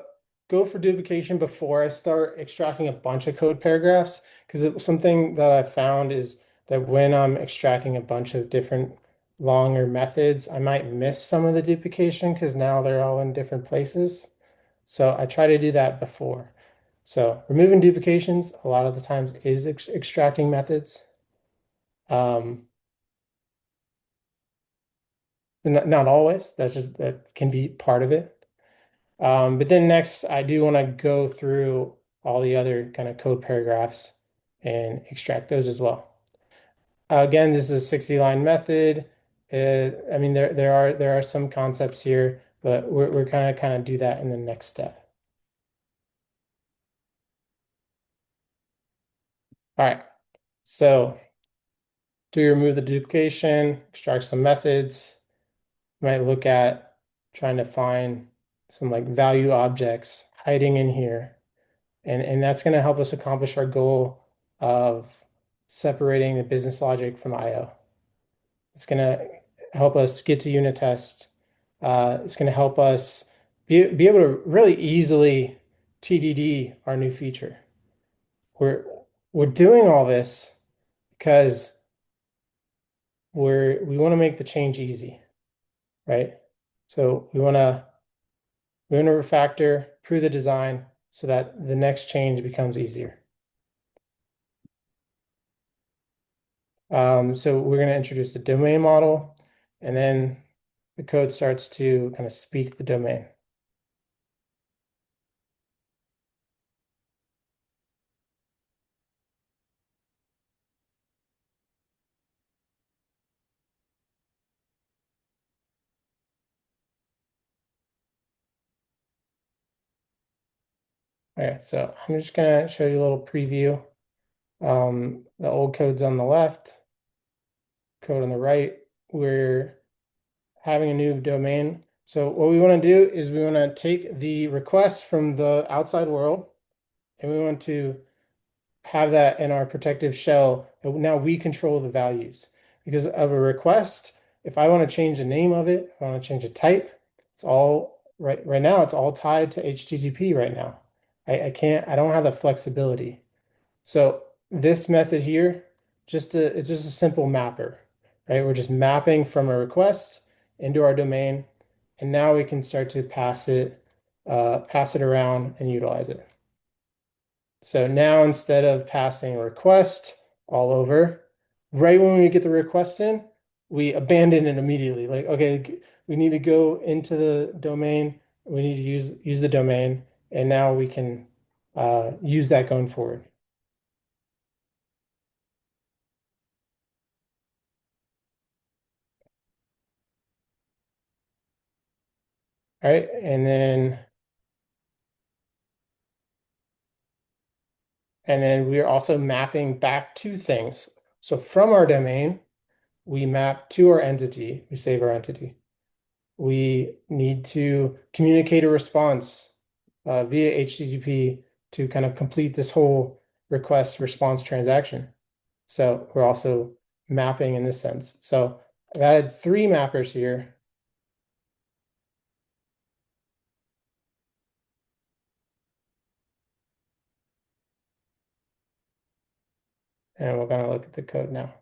go for duplication before I start extracting a bunch of code paragraphs, because something that I found is that when I'm extracting a bunch of different longer methods, I might miss some of the duplication because now they're all in different places. So I try to do that before. So removing duplications a lot of the times is extracting methods. Um, not always. That can be part of it. But then next, I do want to go through all the other kind of code paragraphs and extract those as well. Again, this is a 60 line method. I mean, there are some concepts here, but we're kind of do that in the next step. All right. So to remove the duplication, extract some methods. You might look at trying to find some like value objects hiding in here. And that's going to help us accomplish our goal of separating the business logic from IO. It's going to help us get to unit test. It's going to help us be able to really easily TDD our new feature. We're we're doing all this because we want to make the change easy, right? So we want to refactor, prove the design so that the next change becomes easier. So we're going to introduce the domain model, and then the code starts to kind of speak the domain. All right, so I'm just going to show you a little preview. The old code's on the left, code on the right. We're having a new domain. So what we want to do is we want to take the request from the outside world, and we want to have that in our protective shell. And now we control the values because of a request. If I want to change the name of it, if I want to change the type, it's all right now. It's all tied to HTTP right now. I don't have the flexibility. So this method here, it's just a simple mapper, right? We're just mapping from a request into our domain, and now we can start to pass it around and utilize it. So now instead of passing a request all over, right when we get the request in, we abandon it immediately. Like, okay, we need to go into the domain, we need to use the domain, and now we can use that going forward. All right, and then we are also mapping back to things. So from our domain, we map to our entity, we save our entity. we need to communicate a response via HTTP to kind of complete this whole request response transaction. So we're also mapping in this sense. So I've added three mappers here. And we're going to look at the code now.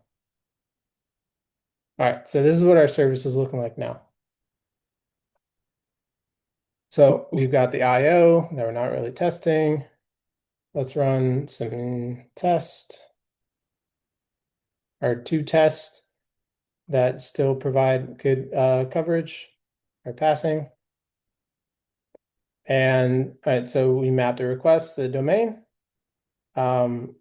All right, so this is what our service is looking like now. So we've got the IO that we're not really testing. Let's run some tests, or two tests that still provide good coverage or passing. And all right, so we map the request to the domain. Um,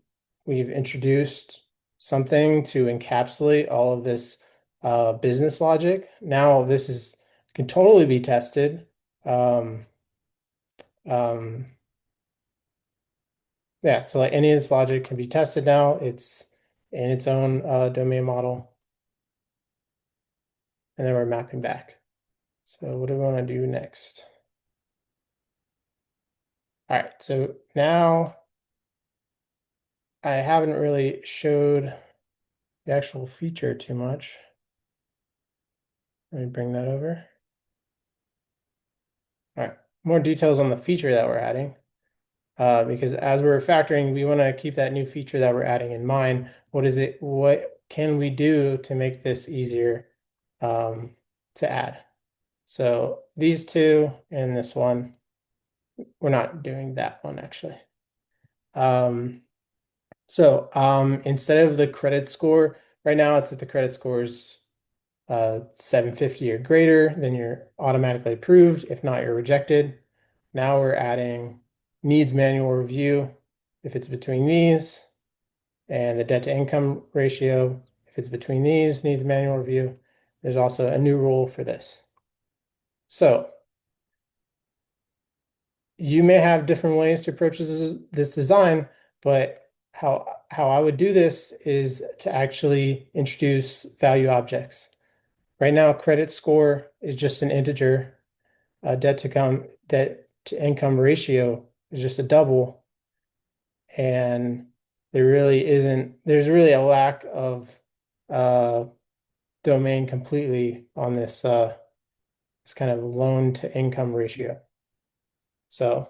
we've introduced something to encapsulate all of this business logic. Now this is can totally be tested. Um, um, yeah, so like any of this logic can be tested now. It's in its own domain model, and then we're mapping back. So what do we want to do next? All right, so now I haven't really showed the actual feature too much. Let me bring that over. All right, more details on the feature that we're adding. Because as we're refactoring, we want to keep that new feature that we're adding in mind. What is it? What can we do to make this easier to add? So these two and this one, we're not doing that one actually. Um, instead of the credit score, right now it's that the credit scores 750 or greater, then you're automatically approved. If not, you're rejected. Now we're adding needs manual review if it's between these, and the debt to income ratio if it's between these needs manual review. There's also a new rule for this. So you may have different ways to approach this design, but how I would do this is to actually introduce value objects. Right now, credit score is just an integer. Debt to income ratio is just a double, and there's really a lack of uh, domain completely on this kind of loan to income ratio. So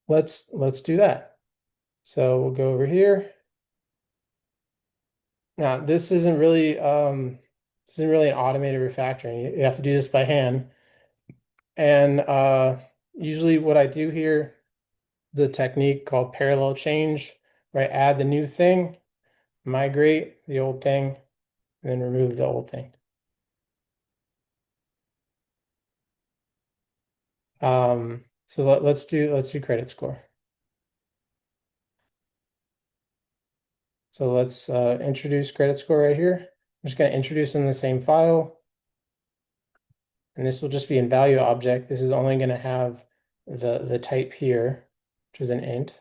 let's do that. So we'll go over here. Now this isn't really an automated refactoring. You have to do this by hand. And usually what I do here, the technique called parallel change, where I add the new thing, migrate the old thing, and then remove the old thing. So let's do credit score. So let's introduce credit score right here. I'm just going to introduce in the same file, and this will just be in value object. This is only going to have the type here, which is an int.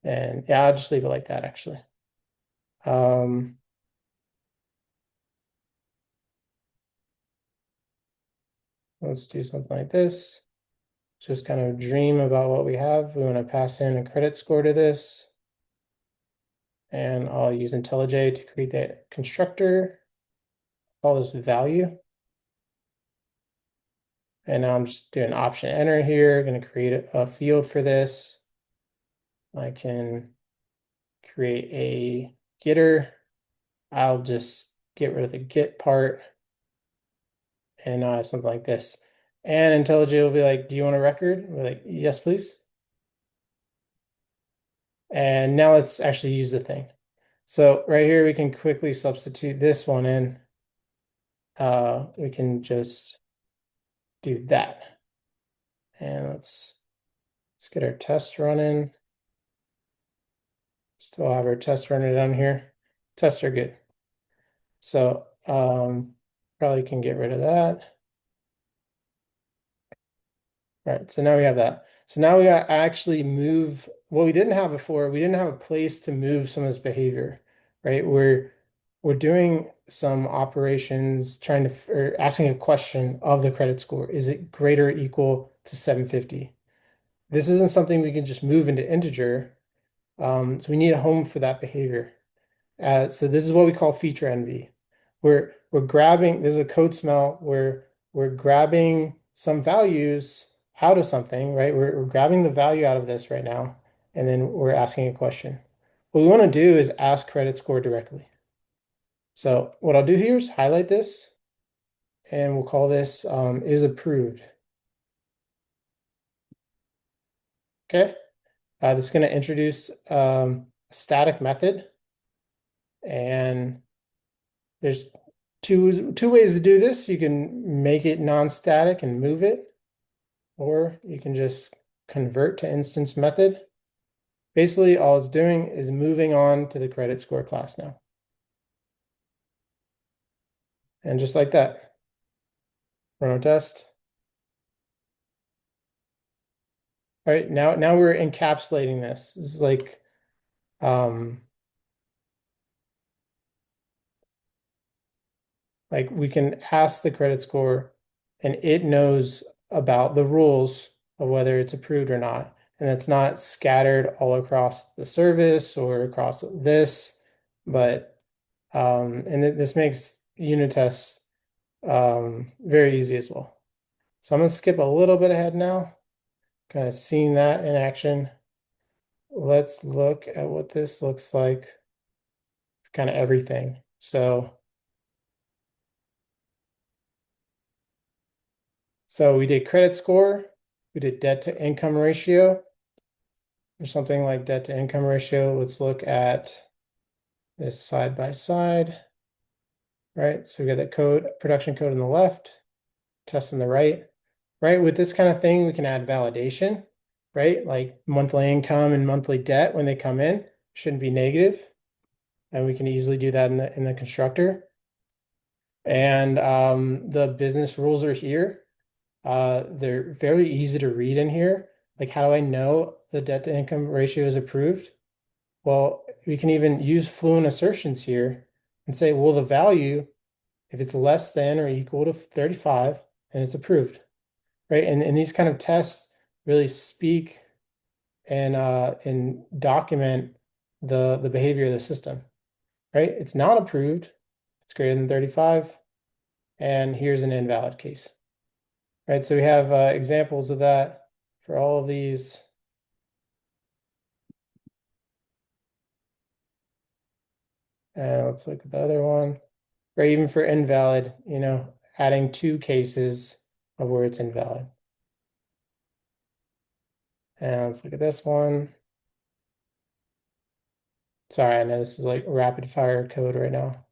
And yeah, I'll just leave it like that actually. Um, let's do something like this. Just kind of dream about what we have. We want to pass in a credit score to this. And I'll use IntelliJ to create that constructor. Call this value. And now I'm just doing option enter here. Going to create a field for this. I can create a getter. I'll just get rid of the get part. And now I have something like this. And IntelliJ will be like, do you want a record? We're like, yes, please. And now let's actually use the thing. So right here, we can quickly substitute this one in. We can just do that. And let's get our test running. Still have our test running down here. Tests are good. So probably can get rid of that. Right, so now we have that. So now we gotta actually move what we didn't have before, we didn't have a place to move some of this behavior, right? We're doing some operations trying to or asking a question of the credit score. Is it greater or equal to 750? This isn't something we can just move into integer. So we need a home for that behavior. So this is what we call feature envy. We're grabbing, there's a code smell where we're grabbing some values out of something, right? We're grabbing the value out of this right now, and then we're asking a question. What we want to do is ask credit score directly. So what I'll do here is highlight this, and we'll call this is approved. Okay. This is going to introduce a static method, and there's two ways to do this. You can make it non-static and move it, or you can just convert to instance method. Basically, all it's doing is moving on to the credit score class now. And just like that, run a test. All right, now we're encapsulating this. This is um like we can ask the credit score and it knows about the rules of whether it's approved or not. And it's not scattered all across the service or across this, but and this makes unit tests very easy as well. So I'm going to skip a little bit ahead now, kind of seeing that in action. Let's look at what this looks like. It's kind of everything. So we did credit score, we did debt to income ratio, or something like debt to income ratio. Let's look at this side by side, right? So we got that code, production code on the left, test on the right, right? With this kind of thing, we can add validation, right? Like monthly income and monthly debt when they come in shouldn't be negative, and we can easily do that in the constructor. And the business rules are here. They're very easy to read in here. Like, how do I know the debt to income ratio is approved? Well, we can even use fluent assertions here and say, well, the value, if it's less than or equal to 35, then it's approved, right? And these kind of tests really speak and document the behavior of the system, right? It's not approved. It's greater than 35, and here's an invalid case, right? So we have examples of that for all of these. And let's look at the other one. Or even for invalid, adding two cases of where it's invalid. And let's look at this one. Sorry, I know this is like rapid fire code right now.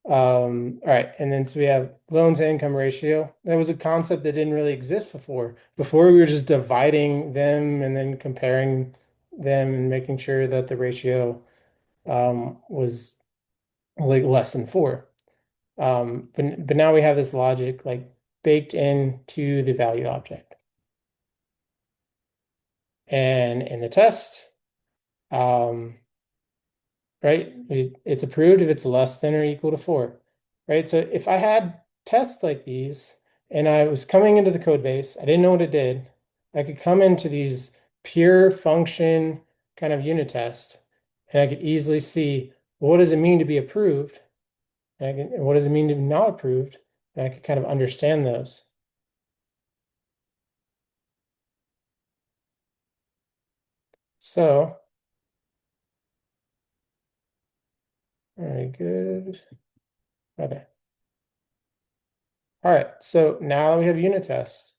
All right, and then so we have loans to income ratio. That was a concept that didn't really exist before. Before we were just dividing them and then comparing them and making sure that the ratio was like less than 4. But now we have this logic like baked into the value object. And in the test, um, right, it's approved if it's less than or equal to 4, right? So if I had tests like these and I was coming into the code base, I didn't know what it did, I could come into these pure function kind of unit test and I could easily see, well, what does it mean to be approved? And what does it mean to be not approved? And I could kind of understand those. So, very good. Okay. All right. So now that we have unit tests,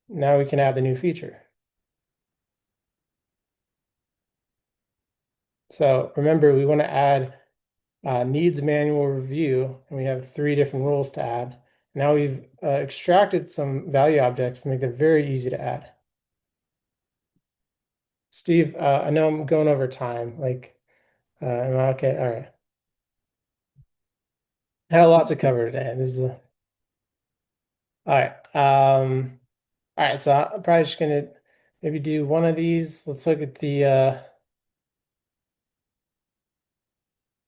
now we can add the new feature. So remember, we want to add needs manual review, and we have 3 different rules to add. Now we've extracted some value objects to make them very easy to add. Steve, I know I'm going over time. Am I okay? All right. Had a lot to cover today. All right. All right. So I'm probably just gonna maybe do one of these. Let's look at the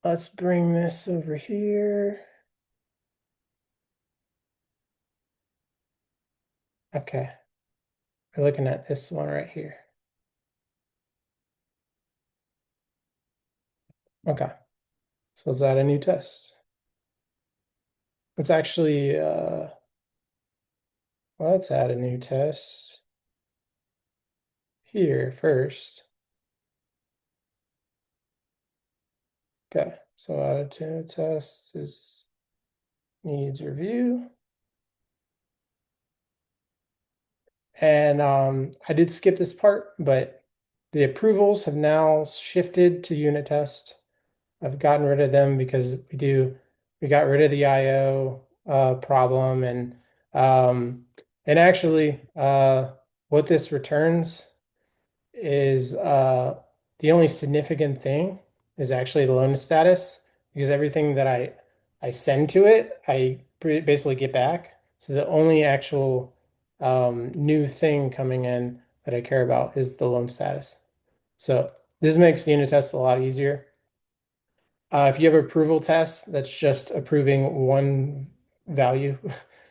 let's bring this over here. Okay, we're looking at this one right here. Okay, so let's add a new test. Let's actually let's add a new test here first. Okay, so added to test is needs review. And I did skip this part, but the approvals have now shifted to unit test. I've gotten rid of them because we got rid of the IO problem um, and actually what this returns is the only significant thing is actually the loan status because everything that I send to it, basically get back. So the only actual new thing coming in that I care about is the loan status. So this makes the unit test a lot easier. If you have approval tests, that's just approving one value.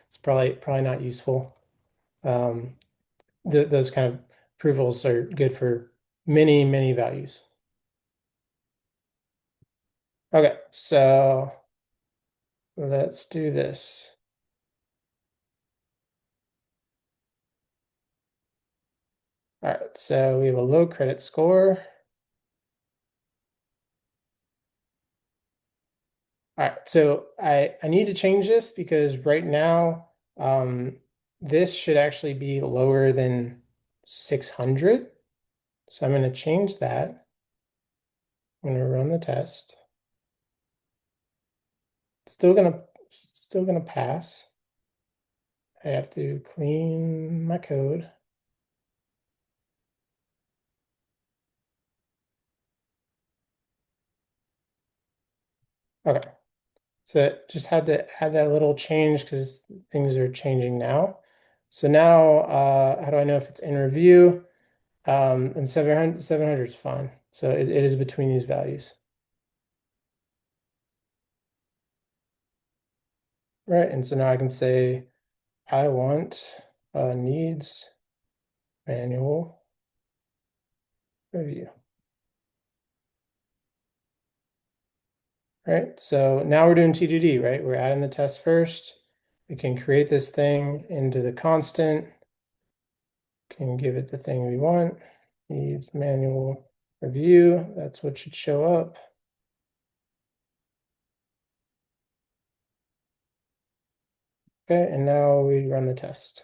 It's probably not useful. Um, th those kind of approvals are good for many values. Okay, so let's do this. All right, so we have a low credit score. All right, so I need to change this because right now this should actually be lower than 600. So I'm going to change that. I'm going to run the test. Still gonna pass. I have to clean my code. Okay. So just had to add that little change because things are changing now. So now, how do I know if it's in review? And 700 is fine. So it is between these values. Right. And so now I can say I want needs manual review. Right. So now we're doing T2D, right? We're adding the test first. We can create this thing into the constant. Can give it the thing we want. Needs manual review. That's what should show up. Okay, and now we run the test.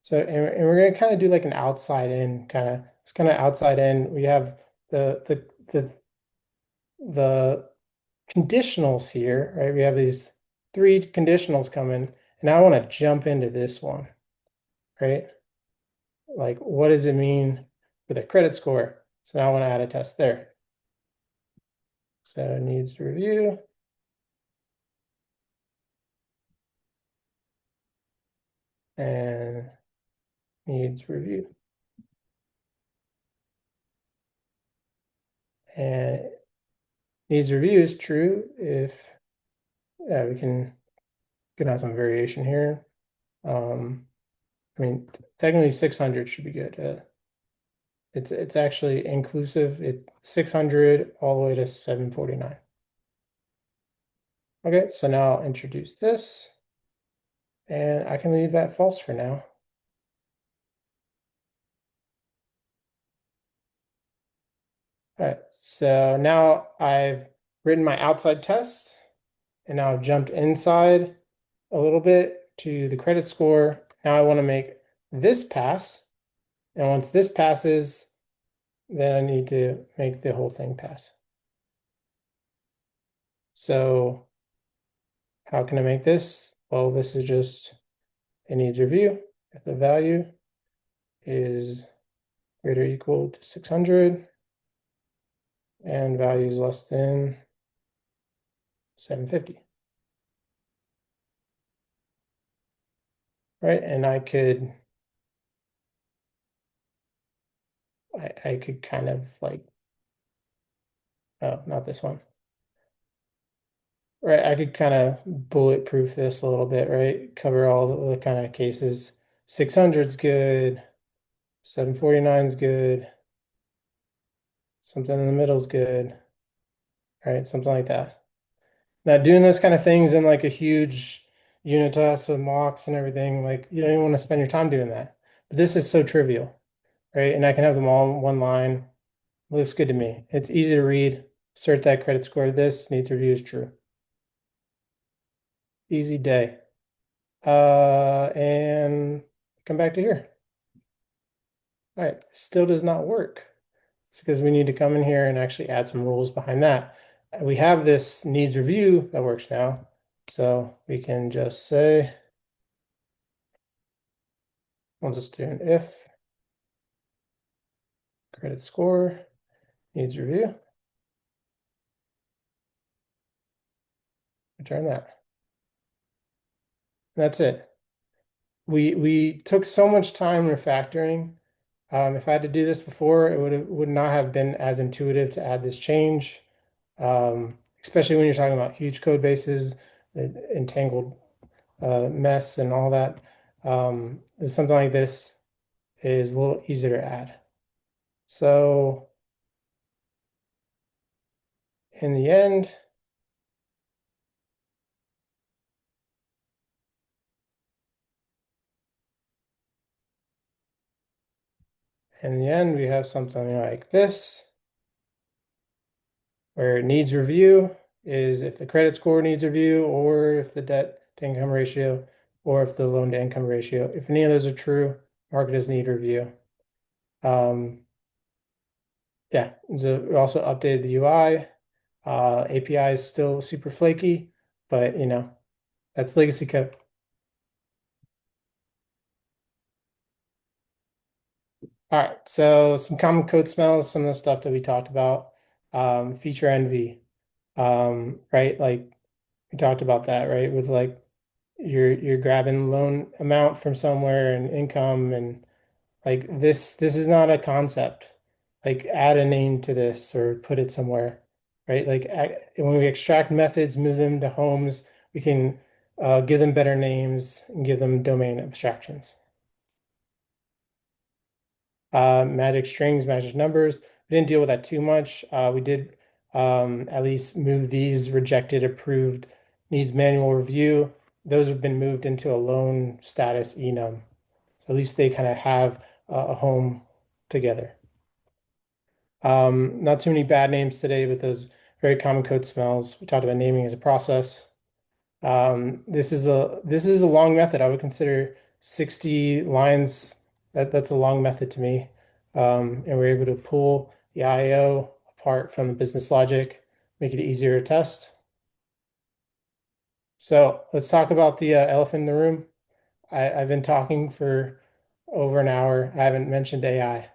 So, and we're gonna kind of do like an outside in kind of, it's kind of outside in. We have the conditionals here, right? We have these three conditionals coming, and I want to jump into this one, right? Like, what does it mean for the credit score? So now I want to add a test there. So it needs to review. And needs review. And needs review is true if, yeah, we can have some variation here. I mean, technically 600 should be good. It's actually inclusive. It's 600 all the way to 749. Okay, so now I'll introduce this, and I can leave that false for now. All right, so now I've written my outside test, and now I've jumped inside a little bit to the credit score. Now I want to make this pass. And once this passes, then I need to make the whole thing pass. So how can I make this? Well, this is just, it needs review. If the value is greater or equal to 600 and value is less than 750. Right? And I could I could kind of like, oh, not this one. Right, I could kind of bulletproof this a little bit, right? Cover all the kind of cases. 600's good, 749's good, something in the middle's good, right? Something like that. Now, doing those kind of things in like a huge unit test with mocks and everything, like you don't even want to spend your time doing that. But this is so trivial, right? And I can have them all in one line. Looks good to me. It's easy to read. Assert that credit score. This needs review is true. Easy day. And come back to here. All right, still does not work. It's because we need to come in here and actually add some rules behind that. We have this needs review that works now. So we can just say, we'll just do an if credit score needs review, return that. That's it. We took so much time refactoring. If I had to do this before, would not have been as intuitive to add this change. Especially when you're talking about huge code bases, the entangled mess and all that. Something like this is a little easier to add. So in the end, we have something like this, where it needs review is if the credit score needs review, or if the debt to income ratio, or if the loan to income ratio. If any of those are true, mark it as need review. Yeah, so we also updated the UI. API is still super flaky, but that's legacy code. All right, so some common code smells, some of the stuff that we talked about. Feature envy, right? Like we talked about that, right? With like you're grabbing loan amount from somewhere and income and like this is not a concept. Like add a name to this or put it somewhere, right? Like when we extract methods, move them to homes, we can give them better names and give them domain abstractions. Magic strings, magic numbers. We didn't deal with that too much. We did at least move these rejected, approved, needs manual review. Those have been moved into a loan status enum. So at least they kind of have a home together. Not too many bad names today with those very common code smells. We talked about naming as a process. This is a long method. I would consider 60 lines. That's a long method to me. And we're able to pull the IO apart from the business logic, make it easier to test. So let's talk about the elephant in the room. I've been talking for over an hour. I haven't mentioned AI.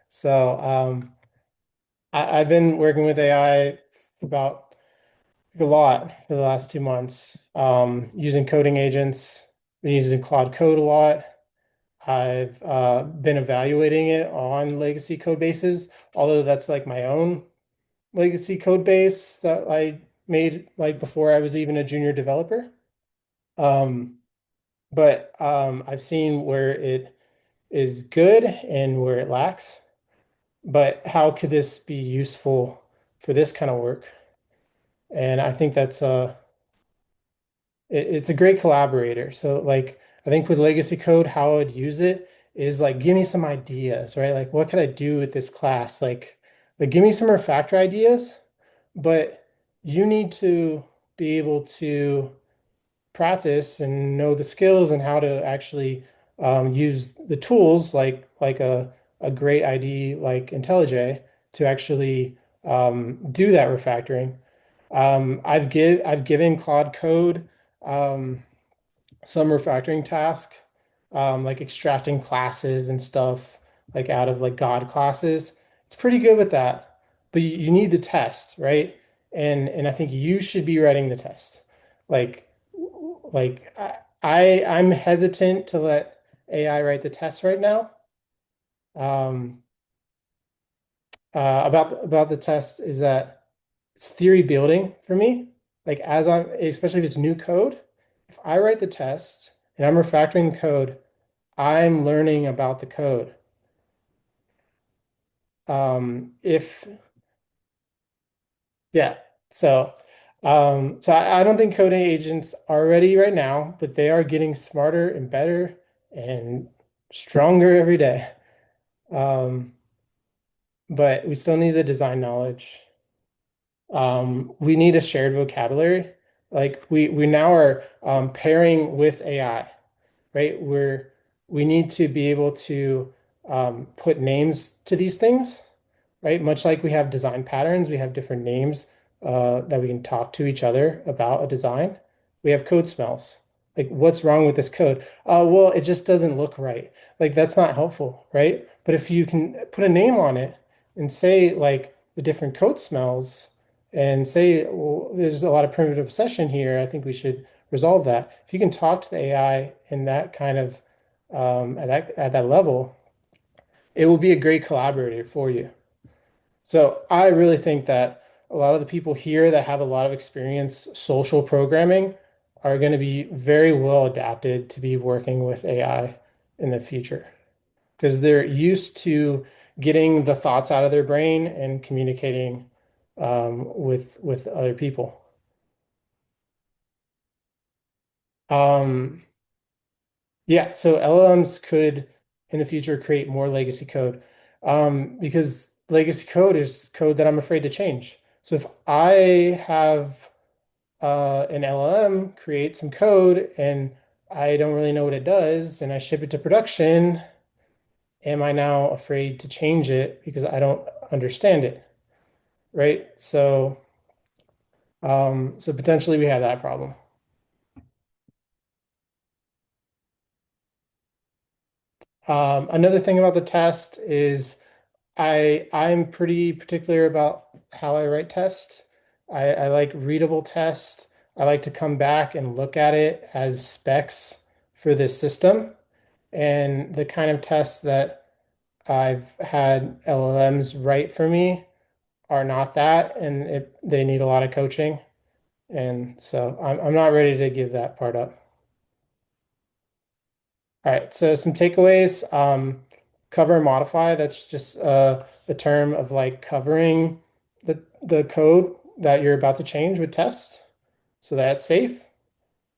So I've been working with AI about a lot for the last 2 months, using coding agents, been using Claude Code a lot. I've been evaluating it on legacy code bases, although that's like my own legacy code base that I made like before I was even a junior developer. Um, but I've seen where it is good and where it lacks. But how could this be useful for this kind of work? And I think that's it's a great collaborator. So like I think with legacy code, how I would use it is like give me some ideas, right? Like what could I do with this class? Like give me some refactor ideas, but you need to be able to practice and know the skills and how to actually use the tools like a great ID like IntelliJ to actually do that refactoring. I've given Claude Code um, some refactoring task, like extracting classes and stuff like out of like God classes. It's pretty good with that, but you need the test, right? And I think you should be writing the test. Like like I'm hesitant to let AI write the test right now. um, about the test is that it's theory building for me. Like as I'm, especially if it's new code, if I write the test and I'm refactoring the code, I'm learning about the code. If Yeah, so I don't think coding agents are ready right now, but they are getting smarter and better and stronger every day. Um, but we still need the design knowledge. We need a shared vocabulary. Like we now are pairing with AI, right? We need to be able to put names to these things, right? Much like we have design patterns, we have different names that we can talk to each other about a design. We have code smells. Like, what's wrong with this code? Well, it just doesn't look right. Like, that's not helpful, right? But if you can put a name on it and say, like, the different code smells and say, well, there's a lot of primitive obsession here. I think we should resolve that. If you can talk to the AI in that kind of at that level, it will be a great collaborator for you. So I really think that a lot of the people here that have a lot of experience social programming are going to be very well adapted to be working with AI in the future because they're used to getting the thoughts out of their brain and communicating with other people. Um, yeah, so LLMs could in the future create more legacy code because legacy code is code that I'm afraid to change. So if I have an LLM create some code and I don't really know what it does and I ship it to production, am I now afraid to change it because I don't understand it, right? So potentially we have that problem. Another thing about the test is I'm pretty particular about how I write tests. I like readable tests. I like to come back and look at it as specs for this system. And the kind of tests that I've had LLMs write for me are not that, and they need a lot of coaching. And so I'm not ready to give that part up. All right, so some takeaways. Cover and modify. That's just the term of like covering the code that you're about to change with test, so that's safe.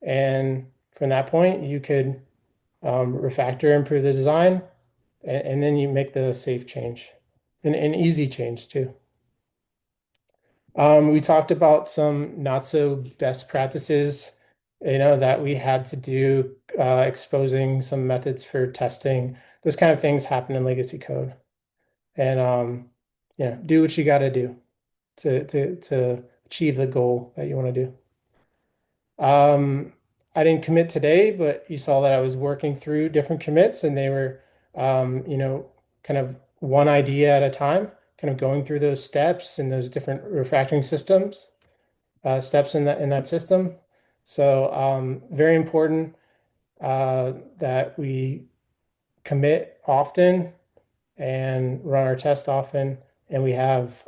And from that point, you could refactor, improve the design, and then you make the safe change, an easy change too. We talked about some not so best practices, that we had to do, exposing some methods for testing. Those kind of things happen in legacy code. And do what you got to do to achieve the goal that you want to do. Um, I didn't commit today, but you saw that I was working through different commits and they were, kind of one idea at a time, kind of going through those steps and those different refactoring systems, steps in that system. So very important that we commit often and run our test often, and we have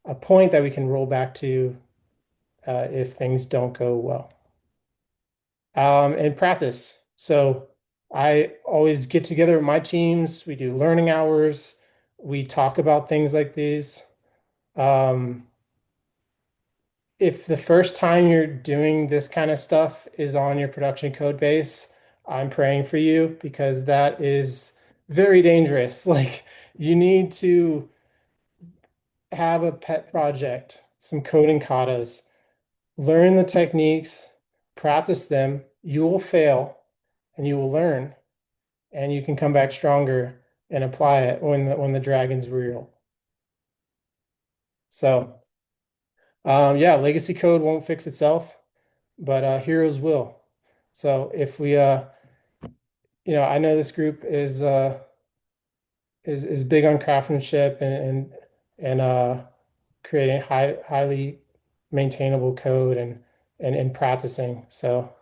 a point that we can roll back to if things don't go well. And practice. So I always get together with my teams. We do learning hours. We talk about things like these. Um, if the first time you're doing this kind of stuff is on your production code base, I'm praying for you because that is very dangerous. Like you need to have a pet project, some coding katas, learn the techniques, practice them. You will fail and you will learn, and you can come back stronger and apply it when the dragon's real. So, yeah, legacy code won't fix itself, but heroes will. So if we, I know this group is big on craftsmanship and creating highly maintainable code and practicing. So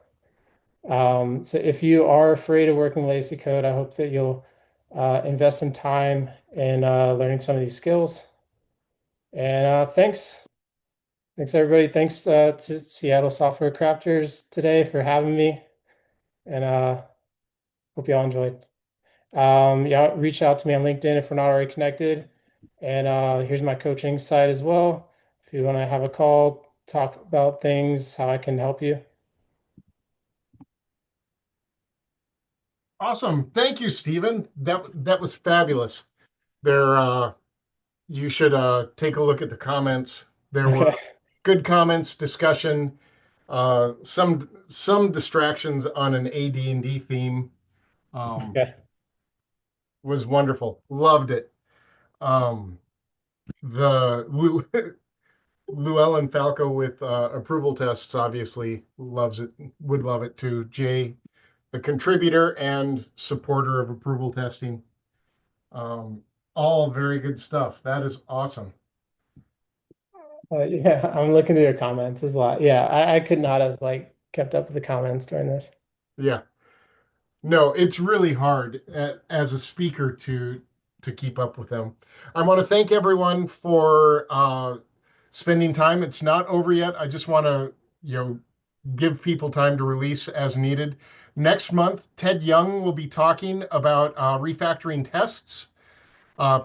if you are afraid of working legacy code, I hope that you'll invest some time in learning some of these skills. And thanks everybody. Thanks to Seattle Software Crafters today for having me. And hope you all enjoyed. Yeah, reach out to me on LinkedIn if we're not already connected. And here's my coaching site as well. If you want to have a call, talk about things, how I can help you. Awesome. Thank you, Stephen. That was fabulous. There, you should take a look at the comments. There Okay. were good comments, discussion, some distractions on an AD&D theme. Okay. Was wonderful. Loved it. Um, the Llewellyn Falco with approval tests obviously loves it. Would love it too. Jay, a contributor and supporter of approval testing. Um, all very good stuff. That is awesome. Yeah, I'm looking through your comments. There's a lot. Yeah, I could not have like kept up with the comments during this. Yeah. No, it's really hard as a speaker to keep up with them. I want to thank everyone for spending time. It's not over yet. I just want to, give people time to release as needed. Next month, Ted Young will be talking about refactoring tests.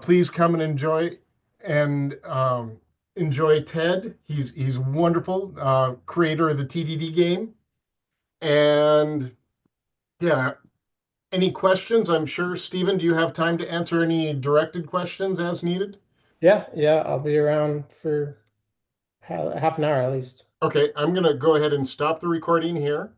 Please come and enjoy Ted. He's wonderful, creator of the TDD game. And yeah, any questions? I'm sure, Stephen, do you have time to answer any directed questions as needed? Yeah, yeah, I'll be around for half an hour at least. Okay, I'm going to go ahead and stop the recording here.